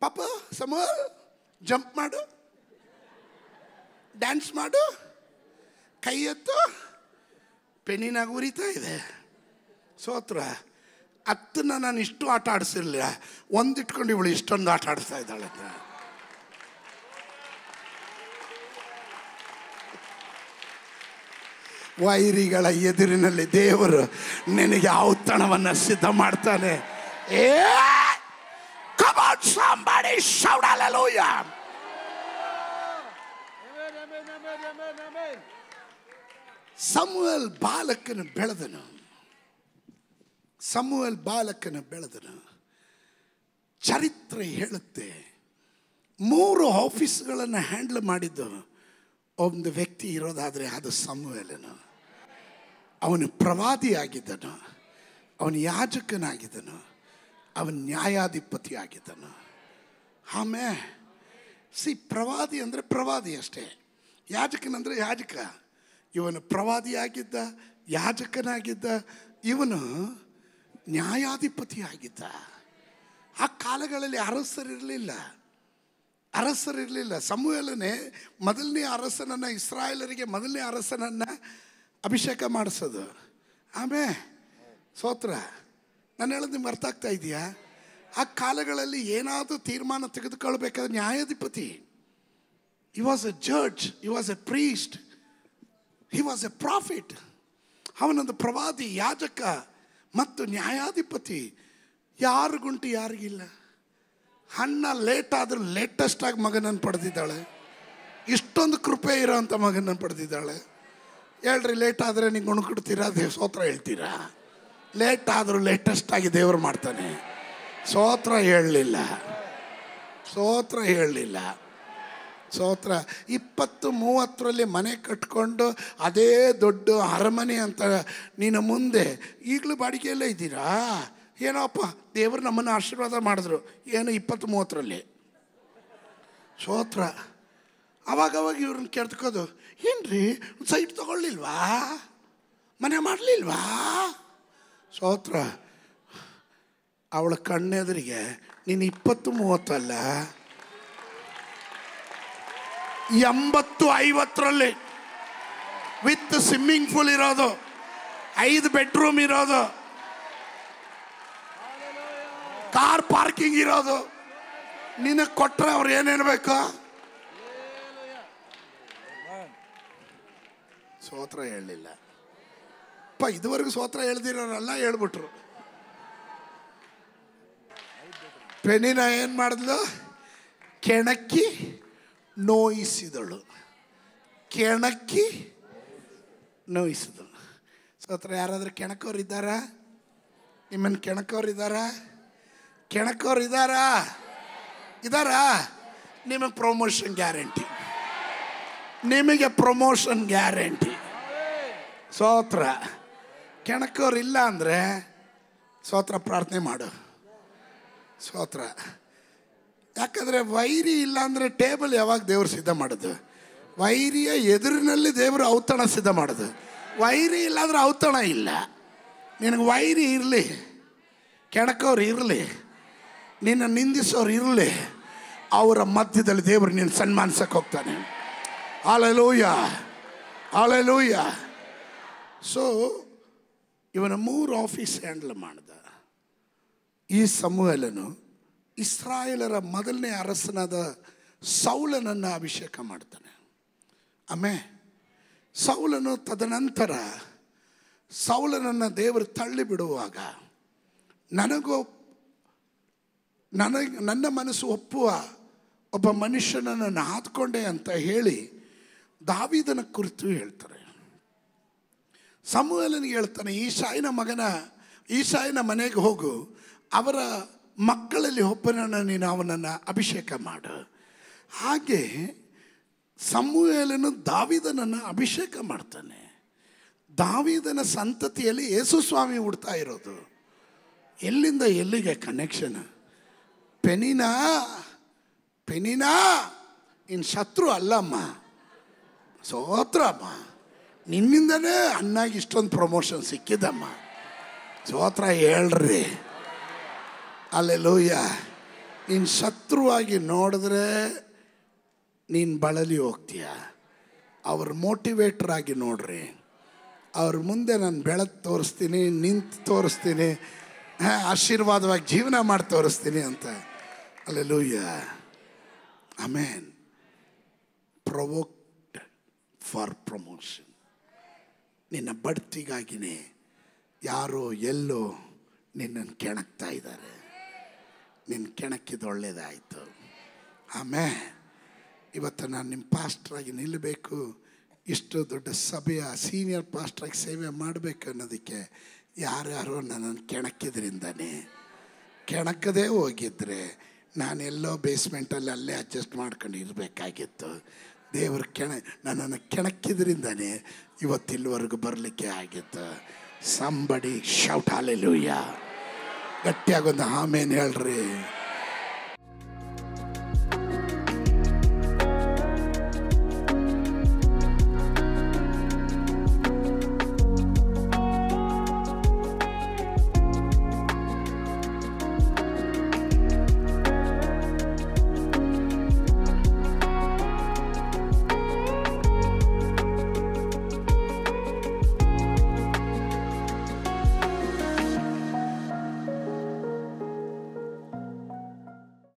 ಪಾಪ ಸಮೂಹ ಜಂಪ್ ಮಾಡು, ಡ್ಯಾನ್ಸ್ ಮಾಡು, ಕೈ ಎತ್ತು. ಪೆನಿನಾಗ ಉರಿತಾ ಇದೆ. ಸ್ತೋತ್ರ. 10 ನಾನು ಇಷ್ಟು ಆಟ ಆಡಿಸಿರ್ಲಿಲ್ಲ, ಒಂದಿಟ್ಕೊಂಡು ಇವಳು ಇಷ್ಟೊಂದು ಆಟ ಆಡಿಸ್ತಾ ಇದ್ದಾಳೆ. ವೈರಿಗಳ ಎದುರಿನಲ್ಲಿ ದೇವರು ನಿನಗೆ ಔತಣವನ್ನು ಸಿದ್ಧ ಮಾಡ್ತಾನೆ. Come on somebody shout hallelujah. Samuel ಬಾಲಕನು ಬೆಳೆದನು. Samuel ಬಾಲಕನು ಬೆಳೆದನು. ಚರಿತ್ರೆ ಹೇಳುತ್ತೆ 3 ಆಫೀಸ್ಗಳನ್ನು ಹ್ಯಾಂಡಲ್ ಮಾಡಿದ್ದು ಒಂದು ವ್ಯಕ್ತಿ ಇರೋದಾದರೆ ಅದು ಸಮುವೇಲನು. ಅವನು ಪ್ರವಾದಿಯಾಗಿದ್ದನು, ಅವನು ಯಾಜಕನಾಗಿದ್ದನು, ಅವನು ನ್ಯಾಯಾಧಿಪತಿ ಆಗಿದ್ದನು. ಆಮೇಲೆ ಪ್ರವಾದಿ ಅಂದರೆ ಪ್ರವಾದಿ ಅಷ್ಟೇ, ಯಾಜಕನಂದರೆ ಯಾಜಕ. ಇವನು ಪ್ರವಾದಿಯಾಗಿದ್ದ, ಯಾಜಕನಾಗಿದ್ದ, ಇವನು ನ್ಯಾಯಾಧಿಪತಿ ಆಗಿದ್ದ. ಆ ಕಾಲಗಳಲ್ಲಿ ಅರಸರಿರಲಿಲ್ಲ. ಸಮುವೇಲನೇ ಮೊದಲನೇ ಅರಸನನ್ನು, ಇಸ್ರಾಯೇಲರಿಗೆ ಮೊದಲನೇ ಅರಸನನ್ನು ಅಭಿಷೇಕ ಮಾಡಿಸೋದು. ಆಮೇಲೆ ಸ್ತೋತ್ರ, ನಾನು ಹೇಳೋದು ನಿಮ್ಗೆ ಅರ್ಥ ಆಗ್ತಾ ಇದೆಯಾ? ಆ ಕಾಲಗಳಲ್ಲಿ ಏನಾದರೂ ತೀರ್ಮಾನ ತೆಗೆದುಕೊಳ್ಬೇಕಾದ್ರೆ ನ್ಯಾಯಾಧಿಪತಿ, he was a judge, he was a priest, he was a prophet. ಅವನೊಂದು ಪ್ರವಾದಿ, ಯಾಜಕ ಮತ್ತು ನ್ಯಾಯಾಧಿಪತಿ. ಯಾರಿಗುಂಟು ಯಾರಿಗಿಲ್ಲ. ಅಣ್ಣ ಲೇಟ್ ಆದರೂ ಲೇಟೆಸ್ಟ್ ಆಗಿ ಮಗನನ್ನು ಪಡೆದಿದ್ದಾಳೆ. ಇಷ್ಟೊಂದು ಕೃಪೆ ಇರೋಂಥ ಮಗನನ್ನು ಪಡೆದಿದ್ದಾಳೆ. ಹೇಳ್ರಿ, ಲೇಟ್ ಆದರೆ ನೀವು ಗುಣಕೊಡ್ತೀರಾ, ಸ್ತೋತ್ರ ಹೇಳ್ತೀರಾ? ಲೇಟ್ ಆದರೂ ಲೇಟೆಸ್ಟ್ ಆಗಿ ದೇವರು ಮಾಡ್ತಾನೆ. ಸ್ತೋತ್ರ ಹೇಳಲಿಲ್ಲ. ಸ್ತೋತ್ರ 20-30ರಲ್ಲಿ ಮನೆ ಕಟ್ಕೊಂಡು ಅದೇ ದೊಡ್ಡ ಅರಮನೆ ಅಂತ ನೀನು ಮುಂದೆ ಈಗಲೂ ಬಾಡಿಗೆಯಲ್ಲೇ ಇದ್ದೀರಾ? ಏನೋಪ್ಪ, ದೇವರು ನಮ್ಮನ್ನು ಆಶೀರ್ವಾದ ಮಾಡಿದ್ರು. ಏನು 20-30ರಲ್ಲಿ? ಸ್ತೋತ್ರ. ಅವಾಗವಾಗ ಇವ್ರನ್ನ ಕೇಳ್ಕೋದು, ಏನ್ರಿ ಸೈಟ್ ತಗೊಳ್ಳಿಲ್ವಾ, ಮನೆ ಮಾಡಲಿಲ್ವಾ? ಸ್ತೋತ್ರ. ಅವಳ ಕಣ್ಣೆದುರಿಗೆ ನೀನು 20-30 ಅಲ್ಲ, 80-50ರಲ್ಲಿ ವಿತ್ ಸ್ವಿಮ್ಮಿಂಗ್ ಪೂಲ್ ಇರೋದು, 5 ಬೆಡ್ರೂಮ್ ಇರೋದು, ಕಾರ್ ಪಾರ್ಕಿಂಗ್ ಇರೋದು ನಿನಗೆ ಕೊಟ್ಟರೆ ಅವ್ರು ಏನೇನು ಬೇಕು? ಸ್ತೋತ್ರ ಹೇಳಲಿಲ್ಲ. ಇದುವರೆಗೂ ಸ್ತೋತ್ರ ಹೇಳ್ದಿರೋರೆಲ್ಲ ಹೇಳ್ಬಿಟ್ರು. ಪೆನಿನ ಏನು ಮಾಡಿದ್ಲು? ಕೆಣಕಿ ನೋಯಿಸಿದಳು. ಸ್ತೋತ್ರ. ಯಾರಾದ್ರೂ ಕೆಣಕೋರಿದ್ದಾರಾ? ನಿಮ್ಮನ್ನು ಕೆಣಕೋರಿದ್ದಾರಾ? ಇದ್ದಾರಾ? ನಿಮಗೆ ಪ್ರಮೋಷನ್ ಗ್ಯಾರಂಟಿ. ಸ್ತೋತ್ರ. ಕೆಣಕೋರಿಲ್ಲ ಅಂದರೆ ಸ್ತೋತ್ರ ಪ್ರಾರ್ಥನೆ ಮಾಡು. ಸ್ತೋತ್ರ. ಯಾಕಂದರೆ ವೈರಿ ಇಲ್ಲ ಅಂದರೆ ಟೇಬಲ್ ಯಾವಾಗ ದೇವರು ಸಿದ್ಧ ಮಾಡೋದು? ವೈರಿಯ ಎದುರಿನಲ್ಲಿ ದೇವರು ಔತಣ ಸಿದ್ಧ ಮಾಡೋದು. ವೈರಿ ಇಲ್ಲ ಅಂದರೆ ಔತಣ ಇಲ್ಲ. ನಿನಗೆ ವೈರಿ ಇರಲಿ, ಕೆಣಕೋರು ಇರಲಿ, ನಿನ್ನ ನಿಂದಿಸೋರು ಇರಲಿ, ಅವರ ಮಧ್ಯದಲ್ಲಿ ದೇವರು ನೀನು ಸನ್ಮಾನಿಸಕ್ಕೆ ಹೋಗ್ತಾನೆ. ಹಾಲೆಲೂಯ. ಸೊ ಇವನ 3 ಆಫೀಸ್ ಹ್ಯಾಂಡಲ್ ಮಾಡಿದ. ಈ ಸಮುವೇಲನು ಇಸ್ರಾಯೇಲರ ಮೊದಲನೇ ಅರಸನಾದ ಸೌಲನನ್ನು ಅಭಿಷೇಕ ಮಾಡ್ತಾನೆ. ಆಮೇಲೆ ಸೌಲನು ತದನಂತರ ಸೌಲನನ್ನು ದೇವರು ತಳ್ಳಿ ಬಿಡುವಾಗ ನನ್ನ ಮನಸ್ಸು ಒಪ್ಪುವ ಒಬ್ಬ ಮನುಷ್ಯನನ್ನು ನಾನು ಆದ್ಕೊಂಡೆ ಅಂತ ಹೇಳಿ ದಾವೀದನ ಕುರಿತು ಹೇಳ್ತಾರೆ. ಸಮುವೇಲನಿಗೆ ಹೇಳ್ತಾನೆ, ಈಶಾಯನ ಮನೆಗೆ ಹೋಗು, ಅವರ ಮಕ್ಕಳಲ್ಲಿ ಒಬ್ಬನನ್ನು ನೀನು ಅವನನ್ನು ಅಭಿಷೇಕ ಮಾಡು. ಹಾಗೆ ಸಮುವೇಲನು ದಾವೀದನನ್ನು ಅಭಿಷೇಕ ಮಾಡ್ತಾನೆ. ದಾವೀದನ ಸಂತತಿಯಲ್ಲಿ ಯೇಸು ಸ್ವಾಮಿ ಹುಡ್ತಾ ಇರೋದು. ಎಲ್ಲಿಂದ ಎಲ್ಲಿಗೆ ಕನೆಕ್ಷನ್? ಪೆನಿನಾ ಇನ್ನು ಶತ್ರು ಅಲ್ಲಮ್ಮ, ಸ್ತೋತ್ರಮ್ಮ. ನಿನ್ನಿಂದನೇ ಅಣ್ಣಾಗಿ ಇಷ್ಟೊಂದು ಪ್ರಮೋಷನ್ ಸಿಕ್ಕಿದಮ್ಮ. ಸ್ತೋತ್ರ ಹೇಳ್ರಿ. ಅಲ್ಲೆಲೂಯ್ಯ. ನೀನು ಶತ್ರುವಾಗಿ ನೋಡಿದ್ರೆ ನೀನು ಬಳಲಿ ಹೋಗ್ತೀಯ. ಅವ್ರ ಮೋಟಿವೇಟ್ರ್ ಆಗಿ ನೋಡ್ರಿ. ಅವ್ರ ಮುಂದೆ ನಾನು ಬೆಳಕು ತೋರಿಸ್ತೀನಿ, ನಿಂತು ತೋರಿಸ್ತೀನಿ, ಆಶೀರ್ವಾದವಾಗಿ ಜೀವನ ಮಾಡಿ ತೋರಿಸ್ತೀನಿ ಅಂತ. Hallelujah. Amen. Provoked for promotion. ನಿನ್ನ ಬಡ್ತಿಗಾಗಿನೇ ಯಾರೋ ಎಲ್ಲೋ ನಿನ್ನನ್ನು ಕೆಣಕ್ತಾ ಇದ್ದಾರೆ. ನಿನ್ನ ಕೆಣಕಿದ್ದು ಒಳ್ಳೇದಾಯಿತು. ಆಮೇಲೆ ಇವತ್ತು ನಾನು ನಿಮ್ಮ ಪಾಸ್ಟ್ರಾಗಿ ನಿಲ್ಲಬೇಕು, ಇಷ್ಟು ದೊಡ್ಡ ಸಭೆಯ ಸೀನಿಯರ್ ಪಾಸ್ಟ್ರಾಗಿ ಸೇವೆ ಮಾಡಬೇಕು ಅನ್ನೋದಕ್ಕೆ ಯಾರ್ಯಾರೋ ನನ್ನನ್ನು ಕೆಣಕಿದ್ರಿಂದಾನೆ. ಕೆಣಕದೇ ಹೋಗಿದ್ರೆ ನಾನೆಲ್ಲೋ ಬೇಸ್ಮೆಂಟಲ್ಲಿ ಅಲ್ಲೇ ಅಡ್ಜಸ್ಟ್ ಮಾಡ್ಕೊಂಡು ಇರಬೇಕಾಗಿತ್ತು. ದೇವರು ನನ್ನನ್ನು ಕೆಣಕಿದ್ರಿಂದಾನೆ ಇವತ್ತಿಲ್ವರೆಗೂ ಬರಲಿಕ್ಕೆ ಆಗಿತ್ತು. Somebody shout hallelujah. ಗಟ್ಟಿಯಾಗೊಂದು ಆಮೇನ್ ಹೇಳ್ರಿ.